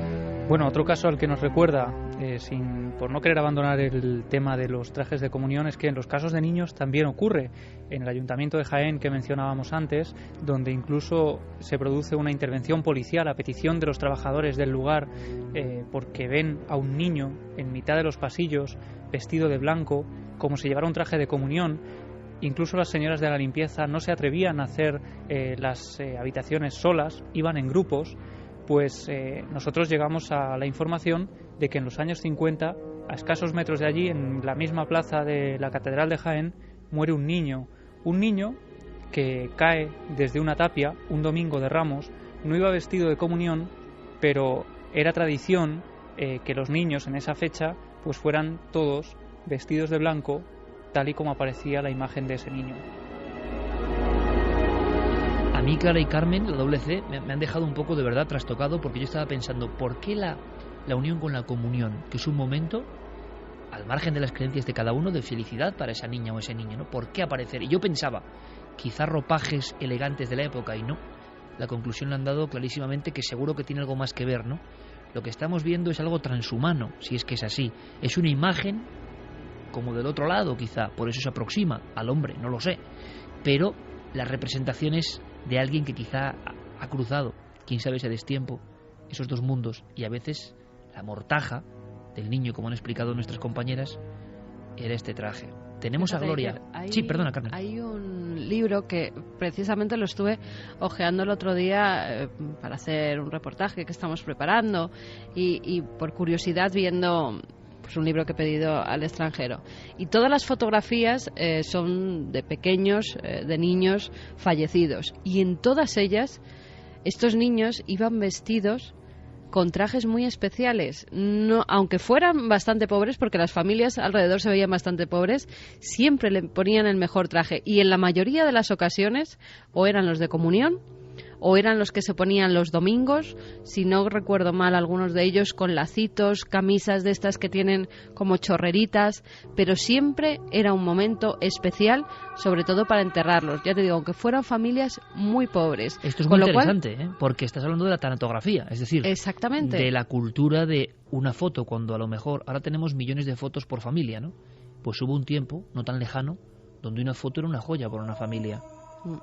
Speaker 3: Bueno, otro caso al que nos recuerda, por no querer abandonar el tema de los trajes de comunión, es que en los casos de niños también ocurre. En el Ayuntamiento de Jaén, que mencionábamos antes, donde incluso se produce una intervención policial a petición de los trabajadores del lugar, porque ven a un niño en mitad de los pasillos vestido de blanco, como si llevara un traje de comunión. Incluso las señoras de la limpieza no se atrevían a hacer las habitaciones solas, iban en grupos. Pues nosotros llegamos a la información de que en los años 50, a escasos metros de allí, en la misma plaza de la Catedral de Jaén, muere un niño que cae desde una tapia un domingo de Ramos. No iba vestido de comunión, pero era tradición que los niños en esa fecha pues fueran todos vestidos de blanco, tal y como aparecía la imagen de ese niño.
Speaker 1: A mí, Clara y Carmen, la doble C, me han dejado un poco de verdad trastocado, porque yo estaba pensando, ¿por qué la unión con la comunión? Que es un momento, al margen de las creencias de cada uno, de felicidad para esa niña o ese niño, ¿no? ¿Por qué aparecer? Y yo pensaba, quizás ropajes elegantes de la época, y no. La conclusión la han dado clarísimamente, que seguro que tiene algo más que ver, ¿no? Lo que estamos viendo es algo transhumano, si es que es así. Es una imagen como del otro lado, quizá, por eso se aproxima al hombre, no lo sé. Pero las representaciones de alguien que quizá ha cruzado, quién sabe ese destiempo, esos dos mundos, y a veces la mortaja del niño, como han explicado nuestras compañeras, era este traje. Tenemos a Gloria. Sí, perdona, Carmen.
Speaker 9: Hay un libro que precisamente lo estuve ojeando el otro día para hacer un reportaje que estamos preparando, y por curiosidad viendo pues un libro que he pedido al extranjero, y todas las fotografías son de pequeños, de niños fallecidos, y en todas ellas estos niños iban vestidos con trajes muy especiales, no, aunque fueran bastante pobres, porque las familias alrededor se veían bastante pobres, siempre le ponían el mejor traje, y en la mayoría de las ocasiones o eran los de comunión o eran los que se ponían los domingos, si no recuerdo mal, algunos de ellos con lacitos, camisas de estas que tienen como chorreritas, pero siempre era un momento especial, sobre todo para enterrarlos. Ya te digo, aunque fueran familias muy pobres.
Speaker 1: Esto es muy interesante, porque estás hablando de la tanatografía, es decir,
Speaker 9: exactamente,
Speaker 1: de la cultura de una foto, cuando a lo mejor ahora tenemos millones de fotos por familia, ¿no? Pues hubo un tiempo, no tan lejano, donde una foto era una joya por una familia.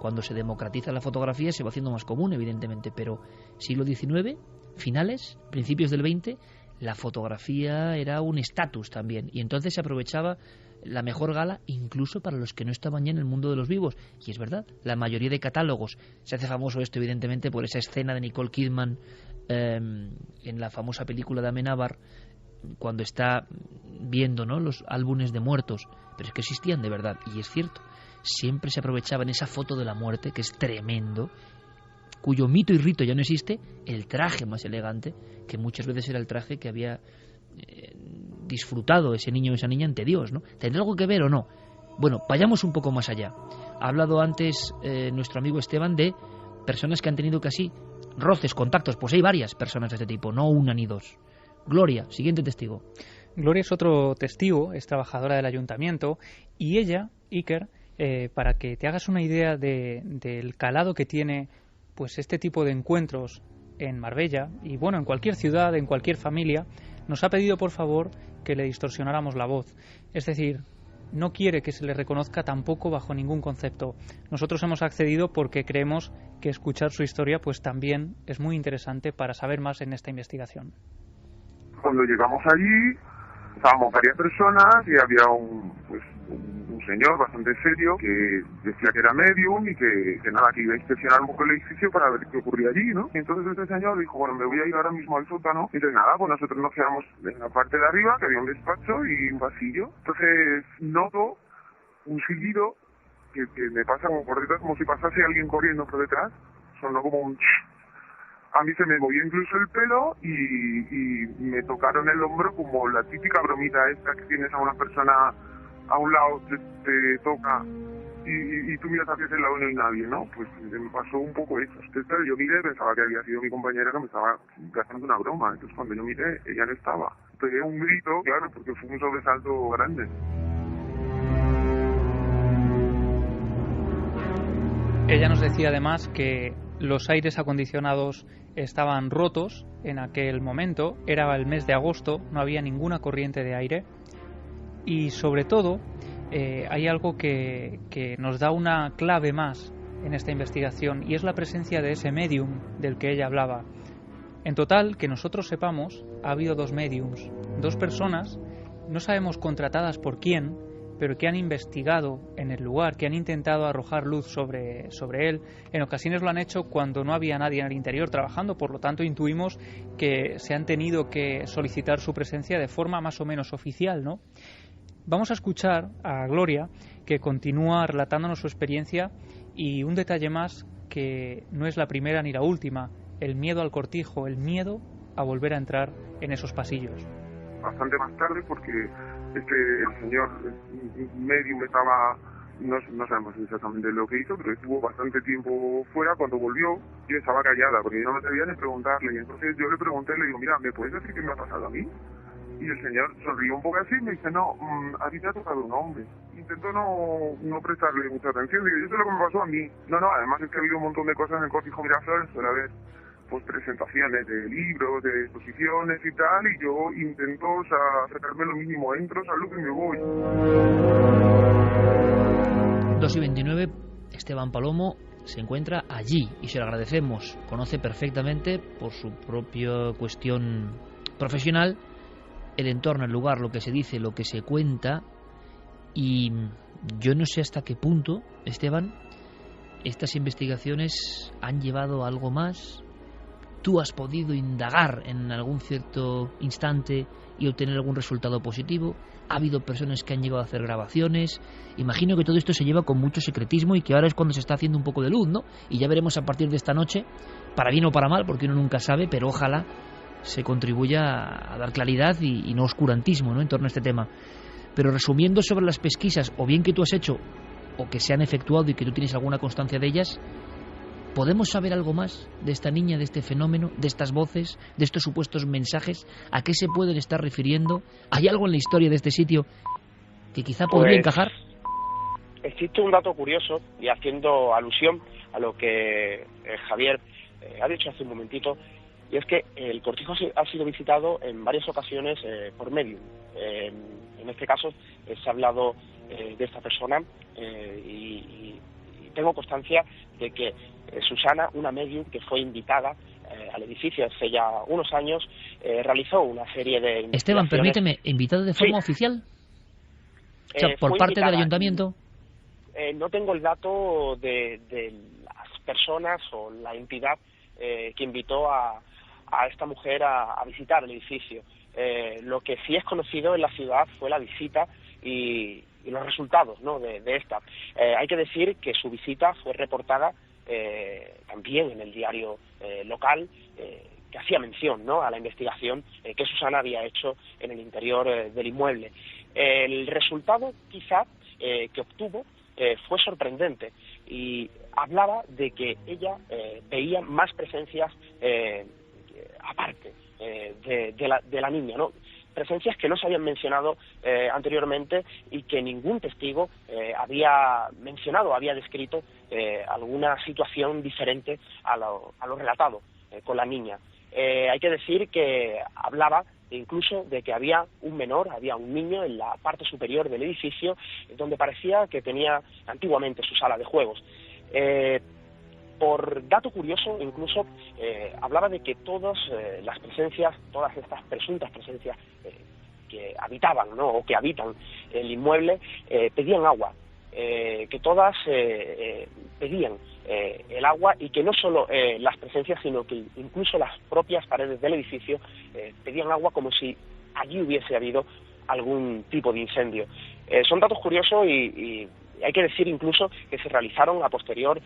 Speaker 1: Cuando se democratiza la fotografía se va haciendo más común, evidentemente, pero siglo XIX, finales, principios del XX, la fotografía era un estatus también, y entonces se aprovechaba la mejor gala incluso para los que no estaban ya en el mundo de los vivos. Y es verdad, la mayoría de catálogos, se hace famoso esto evidentemente por esa escena de Nicole Kidman en la famosa película de Amenábar, cuando está viendo, ¿no?, los álbumes de muertos, pero es que existían de verdad, y es cierto. Siempre se aprovechaba en esa foto de la muerte, que es tremendo, cuyo mito y rito ya no existe, el traje más elegante, que muchas veces era el traje que había disfrutado ese niño o esa niña ante Dios, ¿no? ¿Tendrá algo que ver o no? Bueno, vayamos un poco más allá. Ha hablado antes nuestro amigo Esteban de personas que han tenido casi roces, contactos. Pues hay varias personas de este tipo, no una ni dos. Gloria, siguiente testigo.
Speaker 3: Gloria es otro testigo, es trabajadora del ayuntamiento, y ella, Iker, para que te hagas una idea del calado que tiene pues este tipo de encuentros en Marbella, y bueno, en cualquier ciudad, en cualquier familia, nos ha pedido por favor que le distorsionáramos la voz. Es decir, no quiere que se le reconozca tampoco bajo ningún concepto. Nosotros hemos accedido porque creemos que escuchar su historia pues también es muy interesante para saber más en esta investigación.
Speaker 10: Cuando llegamos allí, estábamos varias personas y había un señor bastante serio que decía que era medium y que nada, que iba a inspeccionar un poco el edificio para ver qué ocurría allí, ¿no? Y entonces este señor dijo, bueno, me voy a ir ahora mismo al sótano. Y entonces nada, pues nosotros nos quedamos en la parte de arriba, que había un despacho y un pasillo. Entonces noto un silbido que me pasa como por detrás, como si pasase alguien corriendo por detrás. Sonó como un... A mí se me movió incluso el pelo y me tocaron el hombro como la típica bromita esta que tienes a una persona a un lado, te toca y tú miras hacia ese lado y no hay nadie, ¿no? Pues me pasó un poco eso. Entonces yo miré, pensaba que había sido mi compañera que me estaba gastando una broma. Entonces cuando yo miré, ella no estaba. Pegué un grito, claro, porque fue un sobresalto grande.
Speaker 3: Ella nos decía además que los aires acondicionados estaban rotos en aquel momento, era el mes de agosto, no había ninguna corriente de aire y sobre todo hay algo que nos da una clave más en esta investigación y es la presencia de ese medium del que ella hablaba. En total, que nosotros sepamos, ha habido 2 mediums, 2 personas, no sabemos contratadas por quién, pero que han investigado en el lugar, que han intentado arrojar luz sobre él. En ocasiones lo han hecho cuando no había nadie en el interior trabajando, por lo tanto intuimos que se han tenido que solicitar su presencia de forma más o menos oficial, ¿no? Vamos a escuchar a Gloria, que continúa relatándonos su experiencia y un detalle más que no es la primera ni la última, el miedo al cortijo, el miedo a volver a entrar en esos pasillos.
Speaker 10: Bastante más tarde porque el señor medium estaba, no sabemos exactamente lo que hizo, pero estuvo bastante tiempo fuera. Cuando volvió yo estaba callada porque yo no me atrevía ni preguntarle, y entonces yo le pregunté, le digo, mira, ¿me puedes decir qué me ha pasado a mí? Y el señor sonrió un poco así y me dice, no, a ti te ha tocado un hombre. Intento no prestarle mucha atención, digo, yo sé lo que me pasó a mí. No, además es que ha habido un montón de cosas en el Cortijo Miraflores, suele haber pues presentaciones de libros, de exposiciones y tal, y yo intento sacarme lo mínimo, entro, salgo y me voy.
Speaker 1: 2:29, Esteban Palomo se encuentra allí y se lo agradecemos. Conoce perfectamente, por su propia cuestión profesional, el entorno, el lugar, lo que se dice, lo que se cuenta, y yo no sé hasta qué punto, Esteban, estas investigaciones han llevado a algo más. ¿Tú has podido indagar en algún cierto instante y obtener algún resultado positivo? ¿Ha habido personas que han llegado a hacer grabaciones? Imagino que todo esto se lleva con mucho secretismo y que ahora es cuando se está haciendo un poco de luz, ¿no? Y ya veremos a partir de esta noche, para bien o para mal, porque uno nunca sabe, pero ojalá se contribuya a dar claridad y no oscurantismo, ¿no?, en torno a este tema. Pero resumiendo sobre las pesquisas, o bien que tú has hecho, o que se han efectuado y que tú tienes alguna constancia de ellas, ¿podemos saber algo más de esta niña, de este fenómeno, de estas voces, de estos supuestos mensajes? ¿A qué se pueden estar refiriendo? ¿Hay algo en la historia de este sitio que quizá podría encajar?
Speaker 4: Existe un dato curioso, y haciendo alusión a lo que Javier ha dicho hace un momentito, y es que el cortijo ha sido visitado en varias ocasiones por medium. En este caso se ha hablado de esta persona y tengo constancia de que Susana, una medium que fue invitada al edificio hace ya unos años, realizó una serie de investigaciones.
Speaker 1: Esteban, permíteme, ¿invitado de forma oficial? O sea, ¿por parte del ayuntamiento?
Speaker 4: No tengo el dato de las personas o la entidad que invitó a esta mujer a visitar el edificio. Lo que sí es conocido en la ciudad fue la visita y los resultados, ¿no?, de esta. Hay que decir que su visita fue reportada también en el diario local, que hacía mención, ¿no?, a la investigación que Susana había hecho en el interior del inmueble. El resultado quizá que obtuvo fue sorprendente y hablaba de que ella veía más presencias aparte de la niña, ¿no?, presencias que no se habían mencionado anteriormente y que ningún testigo había mencionado, había descrito alguna situación diferente a lo relatado con la niña. Hay que decir que hablaba incluso de que había un menor, había un niño en la parte superior del edificio donde parecía que tenía antiguamente su sala de juegos. Por dato curioso, incluso hablaba de que todas las presencias, todas estas presuntas presencias que habitaban, ¿no?, o que habitan el inmueble, pedían agua, que todas pedían el agua, y que no solo las presencias, sino que incluso las propias paredes del edificio pedían agua, como si allí hubiese habido algún tipo de incendio. Son datos curiosos y hay que decir incluso que se realizaron a posterior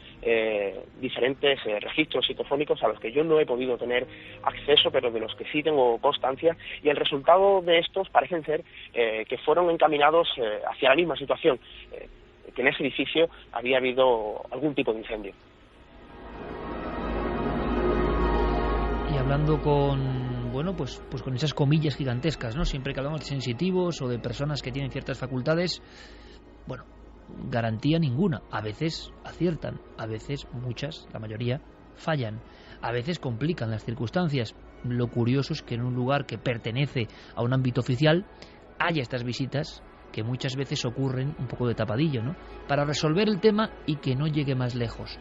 Speaker 4: diferentes registros psicofónicos a los que yo no he podido tener acceso, pero de los que sí tengo constancia, y el resultado de estos parecen ser que fueron encaminados hacia la misma situación, que en ese edificio había habido algún tipo de incendio.
Speaker 1: Y hablando con, bueno, pues con esas comillas gigantescas, ¿no? Siempre que hablamos de sensitivos o de personas que tienen ciertas facultades, bueno, garantía ninguna. A veces aciertan, a veces muchas, la mayoría, fallan. A veces complican las circunstancias. Lo curioso es que en un lugar que pertenece a un ámbito oficial haya estas visitas que muchas veces ocurren un poco de tapadillo, ¿no?, para resolver el tema y que no llegue más lejos.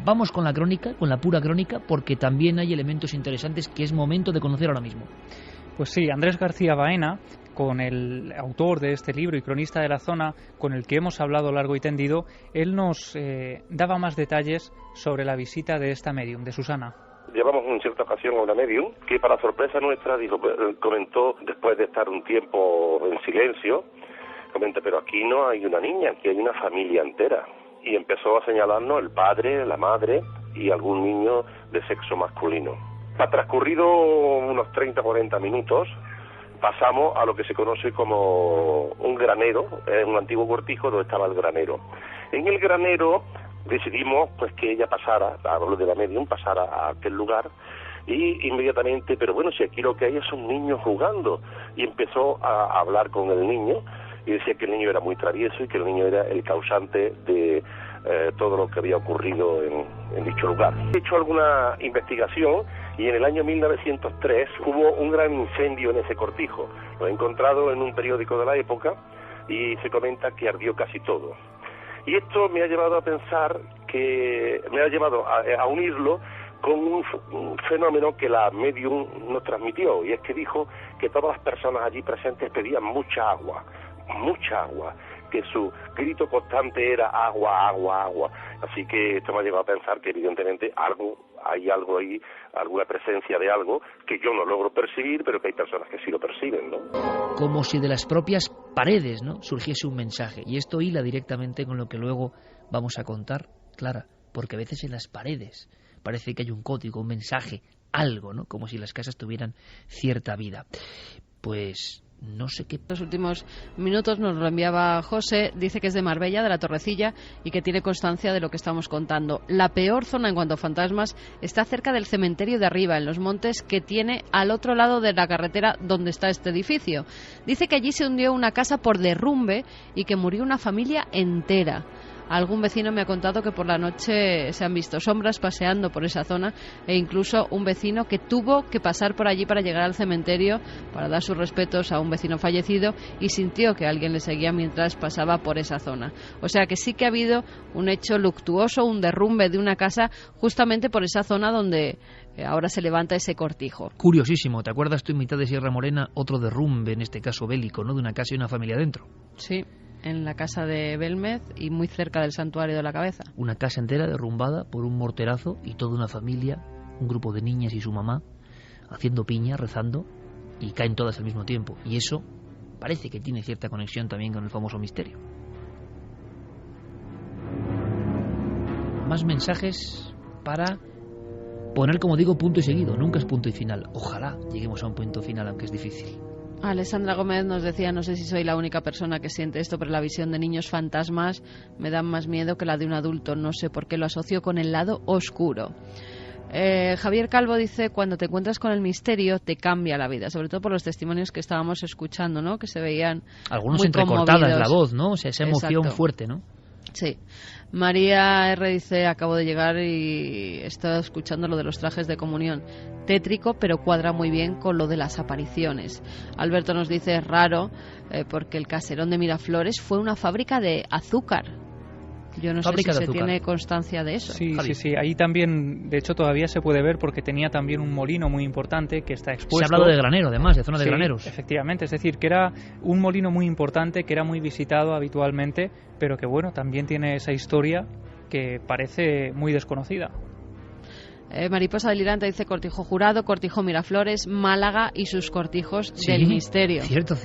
Speaker 1: Vamos con la crónica, con la pura crónica, porque también hay elementos interesantes que es momento de conocer ahora mismo.
Speaker 3: Pues sí, Andrés García Baena, con el autor de este libro y cronista de la zona, con el que hemos hablado largo y tendido, él nos daba más detalles sobre la visita de esta médium, de Susana.
Speaker 6: Llevamos en cierta ocasión a una medium que, para sorpresa nuestra, comentó, después de estar un tiempo en silencio, comenta: pero aquí no hay una niña, aquí hay una familia entera. Y empezó a señalarnos el padre, la madre y algún niño de sexo masculino. Transcurrido unos 30-40 minutos, pasamos a lo que se conoce como un granero, un antiguo cortijo donde estaba el granero. En el granero decidimos pues que ella pasara, hablo de la medium, pasara a aquel lugar, y inmediatamente, pero bueno, si aquí lo que hay son niños jugando, y empezó a hablar con el niño, y decía que el niño era muy travieso y que el niño era el causante de todo lo que había ocurrido en dicho lugar. He hecho alguna investigación y en el año 1903 hubo un gran incendio en ese cortijo. Lo he encontrado en un periódico de la época y se comenta que ardió casi todo. Y esto me ha llevado a pensar que, me ha llevado a unirlo con un fenómeno que la medium nos transmitió, y es que dijo que todas las personas allí presentes pedían mucha agua, que su grito constante era agua, agua, agua. Así que esto me ha llevado a pensar que evidentemente hay algo ahí, alguna presencia de algo que yo no logro percibir, pero que hay personas que sí lo perciben, ¿no?
Speaker 1: Como si de las propias paredes, ¿no?, surgiese un mensaje. Y esto hila directamente con lo que luego vamos a contar, Clara, porque a veces en las paredes parece que hay un código, un mensaje, algo, ¿no?, como si las casas tuvieran cierta vida. Pues no sé qué.
Speaker 9: Los últimos minutos nos lo enviaba José, dice que es de Marbella, de la Torrecilla, y que tiene constancia de lo que estamos contando. La peor zona en cuanto a fantasmas está cerca del cementerio de arriba, en los montes, que tiene al otro lado de la carretera donde está este edificio. Dice que allí se hundió una casa por derrumbe y que murió una familia entera. Algún vecino me ha contado que por la noche se han visto sombras paseando por esa zona, e incluso un vecino que tuvo que pasar por allí para llegar al cementerio para dar sus respetos a un vecino fallecido, y sintió que alguien le seguía mientras pasaba por esa zona. O sea que sí que ha habido un hecho luctuoso, un derrumbe de una casa justamente por esa zona donde ahora se levanta ese cortijo.
Speaker 1: Curiosísimo, ¿te acuerdas tú en mitad de Sierra Morena otro derrumbe, en este caso bélico, ¿no?, de una casa y una familia dentro?
Speaker 9: Sí, en la casa de Belmez y muy cerca del Santuario de la Cabeza.
Speaker 1: Una casa entera derrumbada por un morterazo y toda una familia, un grupo de niñas y su mamá, haciendo piña, rezando, y caen todas al mismo tiempo. Y eso parece que tiene cierta conexión también con el famoso misterio. Más mensajes para poner, como digo, punto y seguido. Nunca es punto y final. Ojalá lleguemos a un punto final, aunque es difícil.
Speaker 9: Alessandra Gómez nos decía: no sé si soy la única persona que siente esto, pero la visión de niños fantasmas me da más miedo que la de un adulto. No sé por qué lo asocio con el lado oscuro. Javier Calvo dice: cuando te encuentras con el misterio te cambia la vida, sobre todo por los testimonios que estábamos escuchando, ¿no?, que se veían
Speaker 1: algunos
Speaker 9: muy
Speaker 1: entrecortadas la voz, ¿no? O sea, esa emoción fuerte, ¿no?
Speaker 9: Sí. María R. dice: acabo de llegar y estoy escuchando lo de los trajes de comunión. Tétrico, pero cuadra muy bien con lo de las apariciones. Alberto nos dice: es raro, porque el caserón de Miraflores fue una fábrica de azúcar. Yo no sé si se tiene constancia de eso.
Speaker 3: Sí, sí. Ahí también, de hecho, todavía se puede ver porque tenía también un molino muy importante que está expuesto.
Speaker 1: Se ha hablado de granero, además, de zona de graneros.
Speaker 3: Efectivamente, es decir, que era un molino muy importante, que era muy visitado habitualmente, pero que, bueno, también tiene esa historia que parece muy desconocida.
Speaker 9: Mariposa Delirante dice Cortijo Jurado, Cortijo Miraflores, Málaga y sus cortijos del misterio.
Speaker 1: Cierto.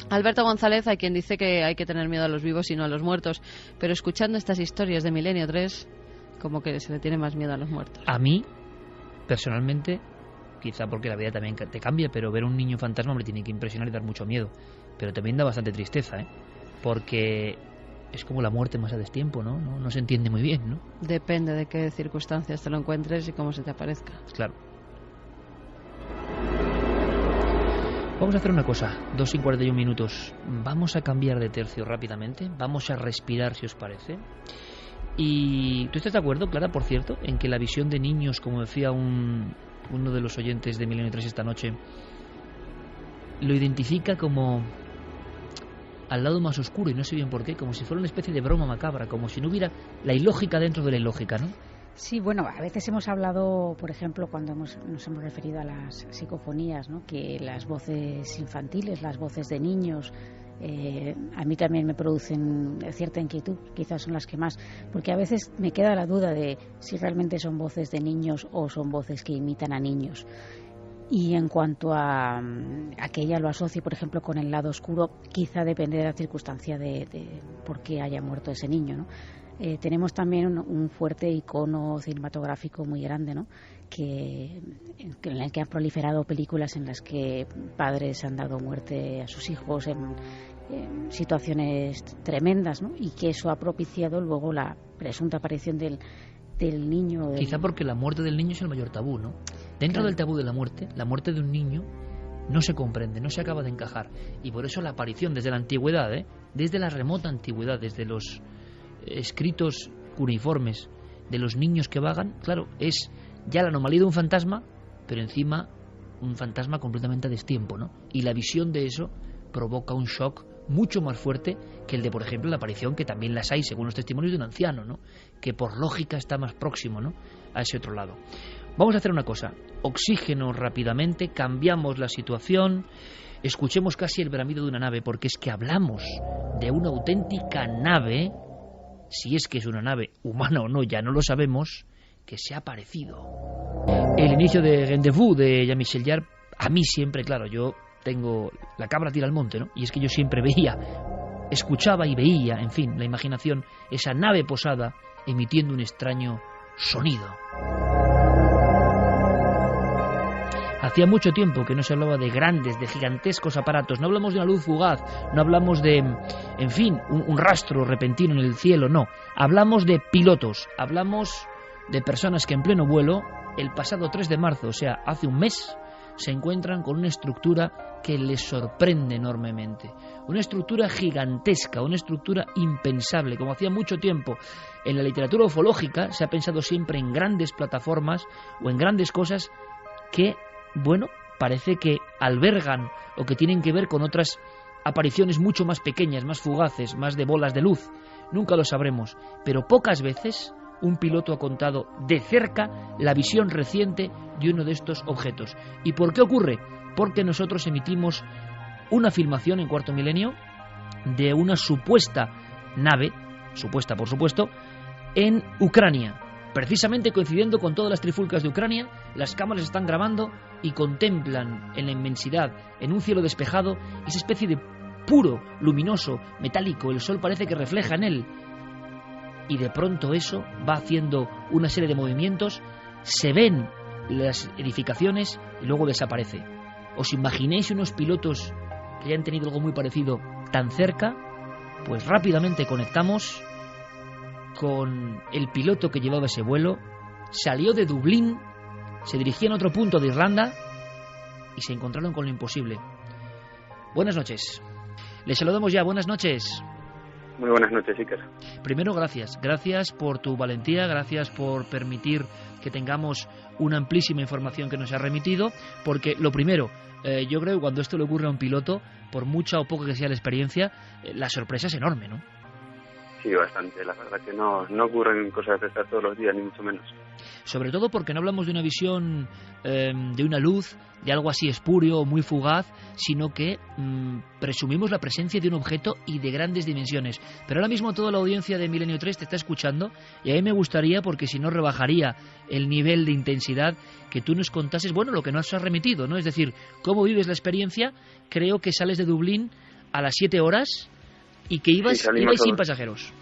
Speaker 9: Alberto González, hay quien dice que hay que tener miedo a los vivos y no a los muertos, pero escuchando estas historias de Milenio 3, como que se le tiene más miedo a los muertos.
Speaker 1: A mí, personalmente, quizá porque la vida también te cambia, pero ver un niño fantasma me tiene que impresionar y dar mucho miedo, pero también da bastante tristeza, porque es como la muerte más a destiempo, ¿no? No se entiende muy bien, ¿no?
Speaker 9: Depende de qué circunstancias te lo encuentres y cómo se te aparezca.
Speaker 1: Claro. Vamos a hacer una cosa, 2:41 minutos. Vamos a cambiar de tercio rápidamente. Vamos a respirar, si os parece. Y ¿tú estás de acuerdo, Clara, por cierto, en que la visión de niños, como decía uno de los oyentes de Milenio 3 esta noche, lo identifica como al lado más oscuro, y no sé bien por qué, como si fuera una especie de broma macabra, como si no hubiera la ilógica dentro de la ilógica, ¿no?
Speaker 8: Sí, bueno, a veces hemos hablado, por ejemplo, cuando nos hemos referido a las psicofonías, ¿no? Que las voces infantiles, las voces de niños, a mí también me producen cierta inquietud, quizás son las que más, porque a veces me queda la duda de si realmente son voces de niños o son voces que imitan a niños. Y en cuanto a que ella lo asocie, por ejemplo, con el lado oscuro, quizá depende de la circunstancia de por qué haya muerto ese niño, ¿no? Tenemos también un fuerte icono cinematográfico muy grande, ¿no? En el que han proliferado películas en las que padres han dado muerte a sus hijos en situaciones tremendas, ¿no? Y que eso ha propiciado luego la presunta aparición del niño.
Speaker 1: Quizá porque la muerte del niño es el mayor tabú, ¿no? Dentro del tabú de la muerte de un niño no se comprende, no se acaba de encajar. Y por eso la aparición desde la antigüedad, desde la remota antigüedad, desde los escritos cuneiformes de los niños que vagan, claro, es ya la anomalía de un fantasma, pero encima un fantasma completamente a destiempo, ¿no? Y la visión de eso provoca un shock mucho más fuerte que el de, por ejemplo, la aparición, que también las hay según los testimonios de un anciano, ¿no? Que por lógica está más próximo, ¿no?, a ese otro lado. Vamos a hacer una cosa, oxígeno rápidamente, cambiamos la situación, escuchemos casi el bramido de una nave, porque es que hablamos de una auténtica nave, si es que es una nave humana o no, ya no lo sabemos, que se ha aparecido. El inicio de Rendezvous de Jean-Michel Jarre, a mí siempre, claro, yo tengo la cabra tira al monte, ¿no? Y es que yo siempre veía, escuchaba y veía, en fin, la imaginación, esa nave posada emitiendo un extraño sonido. Hacía mucho tiempo que no se hablaba de grandes, de gigantescos aparatos. No hablamos de una luz fugaz, no hablamos de, en fin, un rastro repentino en el cielo, no. Hablamos de pilotos, hablamos de personas que en pleno vuelo, el pasado 3 de marzo, o sea, hace un mes, se encuentran con una estructura que les sorprende enormemente. Una estructura gigantesca, una estructura impensable. Como hacía mucho tiempo en la literatura ufológica, se ha pensado siempre en grandes plataformas o en grandes cosas que, bueno, parece que albergan o que tienen que ver con otras apariciones mucho más pequeñas, más fugaces, más de bolas de luz. Nunca lo sabremos, pero pocas veces un piloto ha contado de cerca la visión reciente de uno de estos objetos. ¿Y por qué ocurre? Porque nosotros emitimos una filmación en Cuarto Milenio de una supuesta nave, supuesta por supuesto, en Ucrania. Precisamente coincidiendo con todas las trifulcas de Ucrania, las cámaras están grabando y contemplan en la inmensidad, en un cielo despejado, esa especie de puro, luminoso, metálico. El sol parece que refleja en él. Y de pronto eso va haciendo una serie de movimientos, se ven las edificaciones y luego desaparece. ¿Os imagináis unos pilotos que hayan tenido algo muy parecido tan cerca? Pues rápidamente conectamos con el piloto que llevaba ese vuelo, salió de Dublín, se dirigía a otro punto de Irlanda y se encontraron con lo imposible. Buenas noches. Les saludamos ya, buenas noches.
Speaker 11: Muy buenas noches, Iker.
Speaker 1: Primero, gracias por tu valentía, gracias por permitir que tengamos una amplísima información que nos ha remitido, porque lo primero, yo creo que cuando esto le ocurre a un piloto, por mucha o poca que sea la experiencia, la sorpresa es enorme, ¿no?
Speaker 11: Sí, bastante. La verdad que no ocurren cosas de estas todos los días, ni mucho menos.
Speaker 1: Sobre todo porque no hablamos de una visión de una luz, de algo así espúreo o muy fugaz, sino que presumimos la presencia de un objeto y de grandes dimensiones. Pero ahora mismo toda la audiencia de Milenio 3 te está escuchando y a mí me gustaría, porque si no rebajaría el nivel de intensidad, que tú nos contases, bueno, lo que nos has remitido, ¿no? Es decir, cómo vives la experiencia. Creo que sales de Dublín a las 7 horas y que ibais sin pasajeros.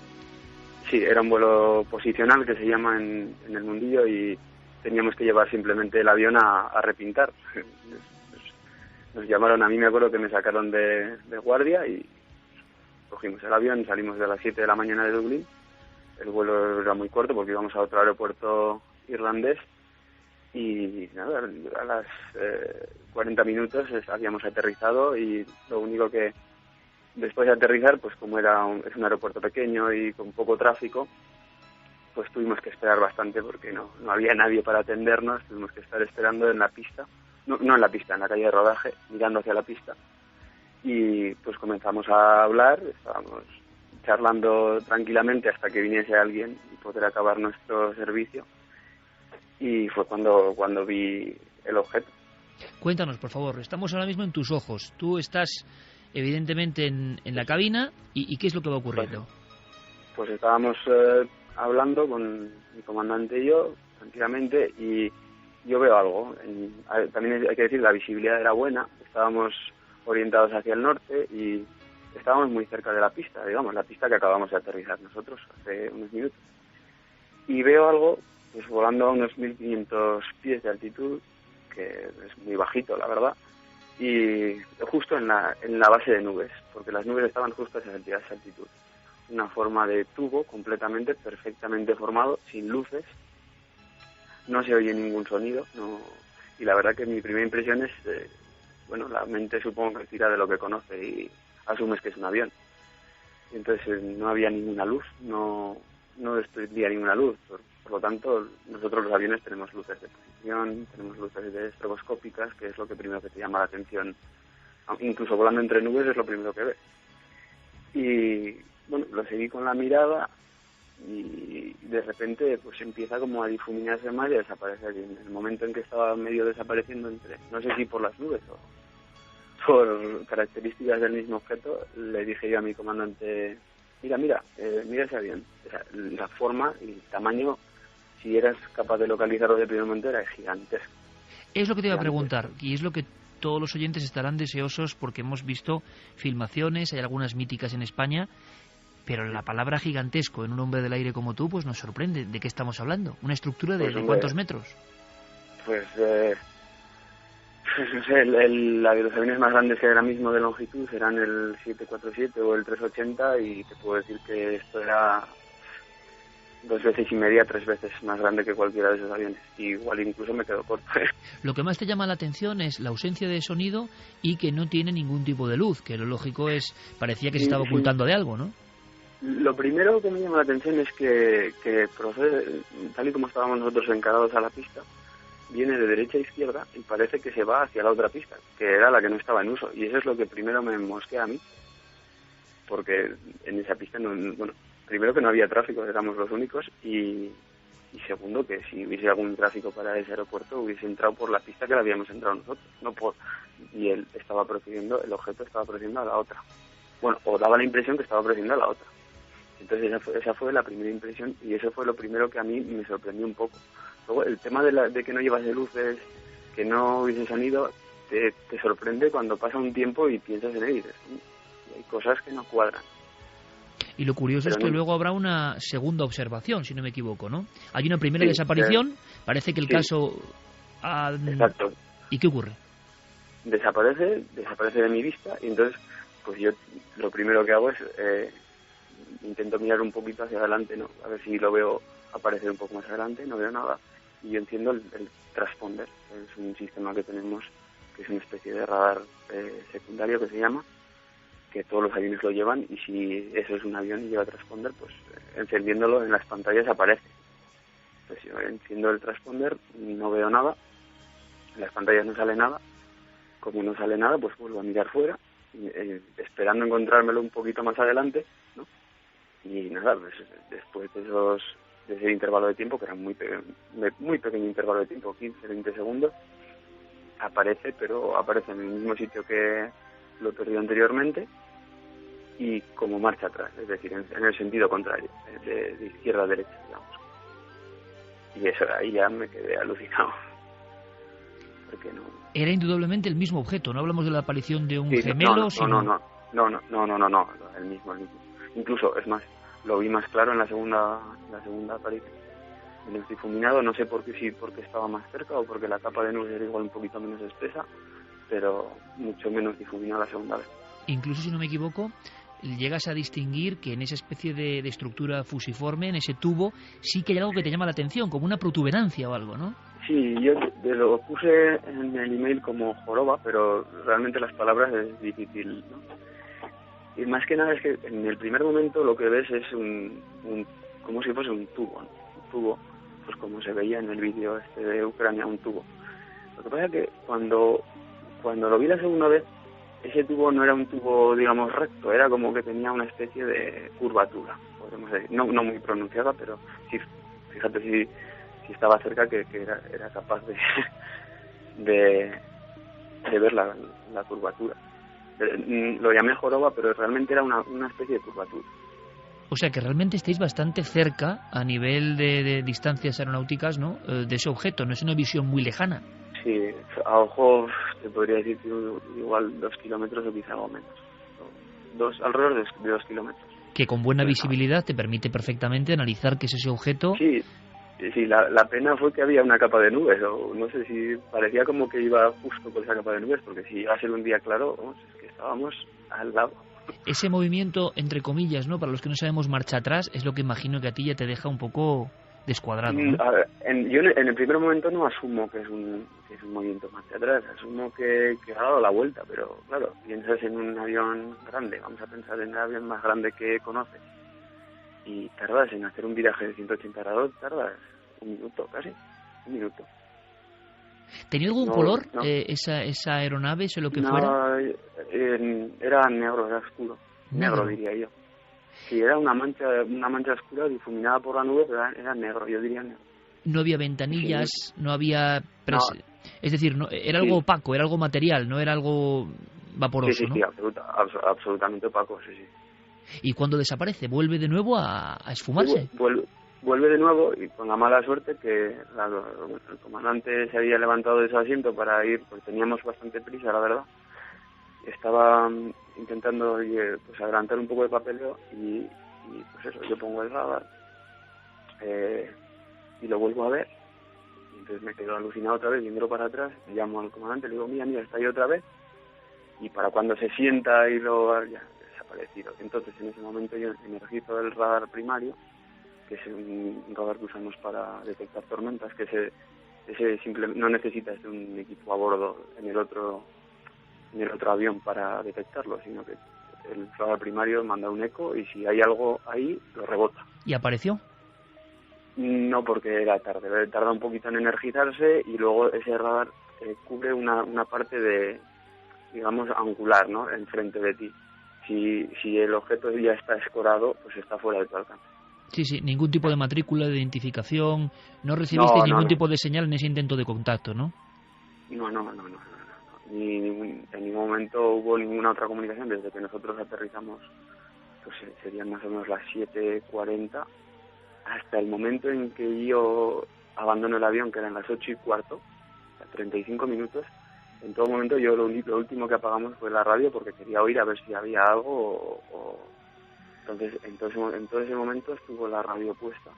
Speaker 11: Sí, era un vuelo posicional que se llama en el mundillo y teníamos que llevar simplemente el avión a repintar. Nos llamaron, a mí me acuerdo que me sacaron de guardia y cogimos el avión, salimos de las 7 de la mañana de Dublín. El vuelo era muy corto porque íbamos a otro aeropuerto irlandés y nada, a las 40 minutos habíamos aterrizado y lo único que después de aterrizar, pues como es un aeropuerto pequeño y con poco tráfico, pues tuvimos que esperar bastante porque no había nadie para atendernos, tuvimos que estar esperando en la pista, no en la pista, en la calle de rodaje, mirando hacia la pista. Y pues comenzamos a hablar, estábamos charlando tranquilamente hasta que viniese alguien y poder acabar nuestro servicio. Y fue cuando vi el objeto.
Speaker 1: Cuéntanos, por favor, estamos ahora mismo en tus ojos. Tú estás evidentemente en la cabina y ¿qué es lo que va ocurriendo?
Speaker 11: Pues estábamos hablando con mi comandante y yo tranquilamente y yo veo algo. También hay que decir, la visibilidad era buena, estábamos orientados hacia el norte y estábamos muy cerca de la pista, digamos, la pista que acabamos de aterrizar nosotros hace unos minutos. Y veo algo pues volando a unos 1500 pies de altitud, que es muy bajito, la verdad, y justo en la base de nubes, porque las nubes estaban justo a esa altitud. Una forma de tubo completamente, perfectamente formado, sin luces, no se oye ningún sonido, y la verdad que mi primera impresión es, la mente supongo que tira de lo que conoce y asumes que es un avión. Y entonces no había ninguna luz, no destruiría ninguna luz, por lo tanto nosotros los aviones tenemos luces de posición, tenemos luces estroboscópicas, que es lo que primero que te llama la atención, incluso volando entre nubes es lo primero que ves. Y bueno, lo seguí con la mirada y de repente pues empieza como a difuminarse más y a desaparecer. Y en el momento en que estaba medio desapareciendo no sé si por las nubes o por características del mismo objeto, le dije yo a mi comandante, mira ese avión. O sea, la forma y el tamaño, si eras capaz de localizarlo de primer momento, era gigantesco.
Speaker 1: Es lo que te iba a preguntar, y es lo que todos los oyentes estarán deseosos porque hemos visto filmaciones, hay algunas míticas en España, pero la palabra gigantesco en un hombre del aire como tú pues nos sorprende. ¿De qué estamos hablando? ¿Una estructura de cuántos metros?
Speaker 11: Pues no sé, los aviones más grandes que hay ahora mismo de longitud serán el 747 o el 380 y te puedo decir que esto era 2 veces y media, 3 veces más grande que cualquiera de esos aviones. Y igual incluso me quedo corto.
Speaker 1: Lo que más te llama la atención es la ausencia de sonido y que no tiene ningún tipo de luz, que lo lógico parecía que se estaba ocultando de algo, ¿no?
Speaker 11: Lo primero que me llama la atención es que procede, tal y como estábamos nosotros encarados a la pista, viene de derecha a izquierda y parece que se va hacia la otra pista, que era la que no estaba en uso. Y eso es lo que primero me mosquea a mí, porque en esa pista, primero que no había tráfico, éramos los únicos, y segundo que si hubiese algún tráfico para ese aeropuerto hubiese entrado por la pista que la habíamos entrado nosotros, y el objeto estaba procediendo a la otra. Bueno, o daba la impresión que estaba procediendo a la otra. Entonces esa fue la primera impresión y eso fue lo primero que a mí me sorprendió un poco. Luego el tema de que no llevase luces, que no hubiese sonido, te sorprende cuando pasa un tiempo y piensas en él y dices, hay cosas que no cuadran.
Speaker 1: Y lo curioso es que luego habrá una segunda observación, si no me equivoco, ¿no? Hay una primera desaparición, parece que el caso...
Speaker 11: Exacto.
Speaker 1: ¿Y qué ocurre?
Speaker 11: Desaparece de mi vista y entonces pues yo lo primero que hago es intento mirar un poquito hacia adelante, ¿no? A ver si lo veo aparecer un poco más adelante, no veo nada y yo enciendo el transponder, es un sistema que tenemos que es una especie de radar secundario que se llama, que todos los aviones lo llevan y si eso es un avión y lleva transponder, pues encendiéndolo en las pantallas aparece. Pues yo enciendo el transponder, no veo nada, en las pantallas no sale nada, como no sale nada, pues vuelvo a mirar fuera, esperando encontrármelo un poquito más adelante, ¿no? Y nada, pues después de ese intervalo de tiempo, que era muy pequeño intervalo de tiempo, 15-20 segundos, aparece en el mismo sitio que lo perdió anteriormente y como marcha atrás, es decir, en el sentido contrario, de izquierda a derecha, digamos. Y eso, ahí ya me quedé alucinado. Porque no...
Speaker 1: Era indudablemente el mismo objeto, no hablamos de la aparición de un gemelo, sino...
Speaker 11: No, el mismo. Incluso, es más, lo vi más claro en la segunda aparición. En el difuminado, no sé por qué, porque estaba más cerca o porque la capa de nubes era igual un poquito menos espesa, pero mucho menos difuminada la segunda vez.
Speaker 1: Incluso, si no me equivoco, llegas a distinguir que en esa especie de estructura fusiforme, en ese tubo, sí que hay algo que te llama la atención, como una protuberancia o algo, ¿no?
Speaker 11: Sí, yo lo puse en el email como joroba, pero realmente las palabras es difícil, ¿no? Y más que nada es que en el primer momento lo que ves es como si fuese un tubo, ¿no? Un tubo, pues como se veía en el vídeo de Ucrania, un tubo. Lo que pasa es que cuando lo vi la segunda vez, ese tubo no era un tubo, digamos, recto, era como que tenía una especie de curvatura, podemos decir. No muy pronunciada, pero sí, fíjate si estaba cerca que era capaz de ver la curvatura. Lo llamé joroba, pero realmente era una especie de curvatura.
Speaker 1: O sea que realmente estáis bastante cerca a nivel de distancias aeronáuticas, ¿no?, de ese objeto, no es una visión muy lejana.
Speaker 11: Sí, a ojo te podría decir que igual 2 kilómetros o quizá algo menos. Alrededor de 2 kilómetros.
Speaker 1: Que con buena visibilidad te permite perfectamente analizar qué es ese objeto.
Speaker 11: Sí, la pena fue que había una capa de nubes, o no sé si parecía como que iba justo por esa capa de nubes, porque si iba a ser un día claro, es que estábamos al lado.
Speaker 1: Ese movimiento, entre comillas, ¿no?, para los que no sabemos marcha atrás, es lo que imagino que a ti ya te deja un poco descuadrado, ¿no?
Speaker 11: A ver, yo en el primer momento no asumo que es un movimiento marcha atrás, asumo que ha dado la vuelta, pero claro, piensas en un avión grande, vamos a pensar en el avión más grande que conoces, y tardas en hacer un viraje de 180 grados, tardas un minuto, casi, un minuto.
Speaker 1: ¿Tenía algún color esa aeronave, o lo que fuera?
Speaker 11: Era negro, era oscuro, negro diría yo. Sí, era una mancha oscura difuminada por la nube, pero era negro, yo diría negro.
Speaker 1: No había ventanillas, sí. No había... Es decir, era algo opaco, era algo material, no era algo vaporoso, ¿no?
Speaker 11: Sí, absolutamente opaco, sí.
Speaker 1: ¿Y cuando desaparece? ¿Vuelve de nuevo a esfumarse?
Speaker 11: Vuelve de nuevo, y con la mala suerte que el comandante se había levantado de su asiento para ir, pues teníamos bastante prisa, la verdad. Estaba intentando pues adelantar un poco de papeleo y pues eso, yo pongo el radar y lo vuelvo a ver. Y entonces me quedo alucinado otra vez, viéndolo para atrás, llamo al comandante, le digo, mira, está ahí otra vez. Y para cuando se sienta y ya desaparecido. Entonces en ese momento yo energizo el radar primario, que es un radar que usamos para detectar tormentas, que ese simplemente no necesitas de un equipo a bordo en el otro avión para detectarlo, sino que el radar primario manda un eco y si hay algo ahí, lo rebota.
Speaker 1: ¿Y apareció?
Speaker 11: No, porque era tarde, tarda un poquito en energizarse y luego ese radar cubre una parte de, digamos, angular, ¿no?, enfrente de ti. Si el objeto ya está escorado, pues está fuera de tu alcance.
Speaker 1: Sí, ningún tipo de matrícula, de identificación, no recibiste ningún tipo de señal en ese intento de contacto, ¿no?
Speaker 11: No. En ningún momento hubo ninguna otra comunicación desde que nosotros aterrizamos, pues serían más o menos las 7:40, hasta el momento en que yo abandono el avión, que eran las 8:15, o sea, 35 minutos. En todo momento yo lo último que apagamos fue la radio porque quería oír a ver si había algo Entonces, en todo ese momento estuvo la radio puesta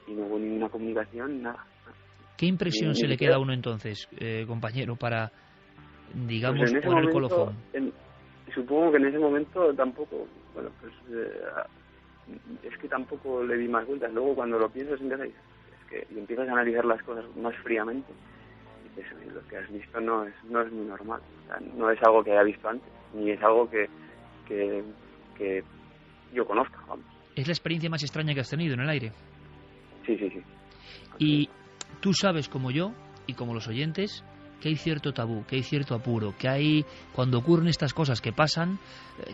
Speaker 11: y no hubo ninguna comunicación, nada.
Speaker 1: ¿Qué impresión se le queda a uno entonces, compañero, para, digamos,
Speaker 11: pues
Speaker 1: poner el colofón?
Speaker 11: Supongo que en ese momento tampoco, bueno, pues es que tampoco le di más vueltas. Luego cuando lo piensas y empiezas a analizar las cosas más fríamente, y dices, lo que has visto no es muy normal. O sea, no es algo que haya visto antes, ni es algo que yo conozca, vamos.
Speaker 1: ¿Es la experiencia más extraña que has tenido en el aire?
Speaker 11: Sí.
Speaker 1: Y tú sabes, como yo y como los oyentes, que hay cierto tabú, que hay cierto apuro, que hay, cuando ocurren estas cosas que pasan,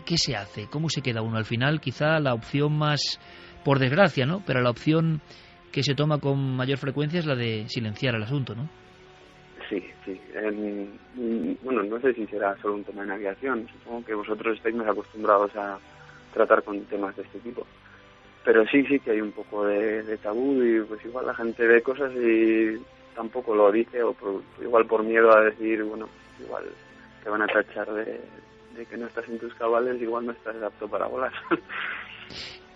Speaker 1: ¿qué se hace? ¿Cómo se queda uno? Al final, quizá la opción más, por desgracia, ¿no?, pero la opción que se toma con mayor frecuencia es la de silenciar el asunto, ¿no?
Speaker 11: Sí. Bueno, no sé si será solo un tema en aviación. Supongo que vosotros estáis más acostumbrados a tratar con temas de este tipo. Pero sí que hay un poco de tabú y pues igual la gente ve cosas y tampoco lo dice, o igual por miedo a decir, bueno, igual te van a tachar de que no estás en tus cabales, igual no estás apto para volar.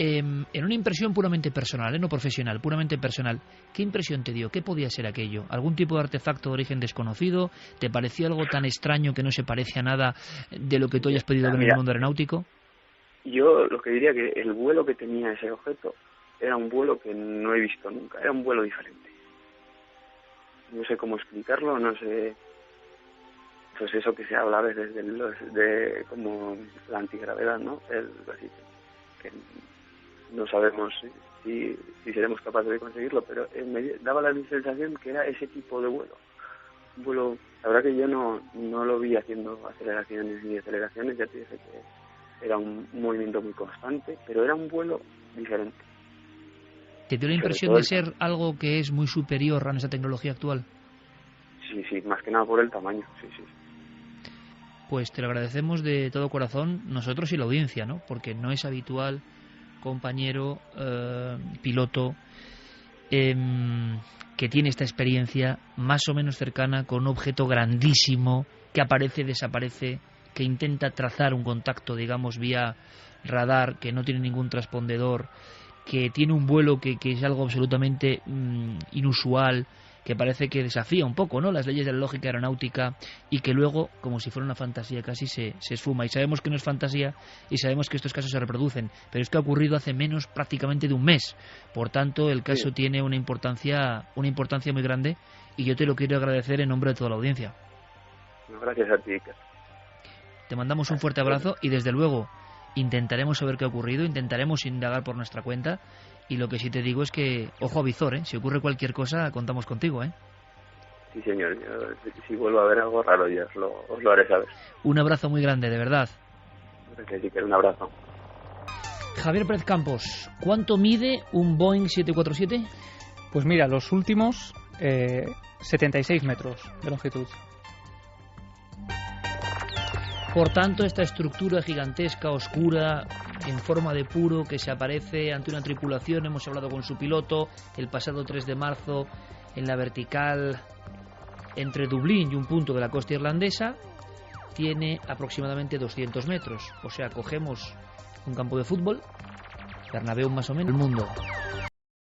Speaker 1: En una impresión puramente personal, no profesional, puramente personal, ¿qué impresión te dio? ¿Qué podía ser aquello? ¿Algún tipo de artefacto de origen desconocido? ¿Te pareció algo tan extraño que no se parece a nada de lo que tú hayas podido ver en el mundo aeronáutico?
Speaker 11: Yo lo que diría que el vuelo que tenía ese objeto era un vuelo que no he visto nunca, era un vuelo diferente. No sé cómo explicarlo, no sé, pues eso que se habla a veces de como la antigravedad, ¿no? Así que no sabemos si seremos capaces de conseguirlo, pero me daba la sensación que era ese tipo de vuelo. Un vuelo, la verdad que yo no lo vi haciendo aceleraciones ni deceleraciones, ya te dije que era un movimiento muy constante, pero era un vuelo diferente.
Speaker 1: ¿Te dio la impresión de ser algo que es muy superior a nuestra tecnología actual?
Speaker 11: Sí, más que nada por el tamaño, sí.
Speaker 1: Pues te lo agradecemos de todo corazón, nosotros y la audiencia, ¿no? Porque no es habitual, compañero, piloto, que tiene esta experiencia más o menos cercana con un objeto grandísimo que aparece, desaparece, que intenta trazar un contacto, digamos, vía radar, que no tiene ningún transpondedor, que tiene un vuelo que es algo absolutamente inusual, que parece que desafía un poco, ¿no?, las leyes de la lógica aeronáutica, y que luego, como si fuera una fantasía casi, se esfuma. Y sabemos que no es fantasía y sabemos que estos casos se reproducen, pero es que ha ocurrido hace menos prácticamente de un mes. Por tanto, el caso tiene una importancia muy grande, y yo te lo quiero agradecer en nombre de toda la audiencia.
Speaker 11: Gracias a ti, Iker.
Speaker 1: Te mandamos un fuerte abrazo y desde luego intentaremos saber qué ha ocurrido, intentaremos indagar por nuestra cuenta, y lo que sí te digo es que ojo a visor, ¿eh? Si ocurre cualquier cosa contamos contigo, ¿eh?
Speaker 11: Sí, señor, si vuelvo a ver algo raro ya os lo haré saber.
Speaker 1: Un abrazo muy grande, de verdad.
Speaker 11: Gracias, Iker, un abrazo.
Speaker 1: Javier Pérez Campos, ¿cuánto mide un Boeing 747?
Speaker 3: Pues mira, los últimos 76 metros de longitud.
Speaker 1: Por tanto, esta estructura gigantesca, oscura, en forma de puro, que se aparece ante una tripulación, hemos hablado con su piloto el pasado 3 de marzo en la vertical entre Dublín y un punto de la costa irlandesa, tiene aproximadamente 200 metros. O sea, cogemos un campo de fútbol, Bernabéu más o menos, el mundo.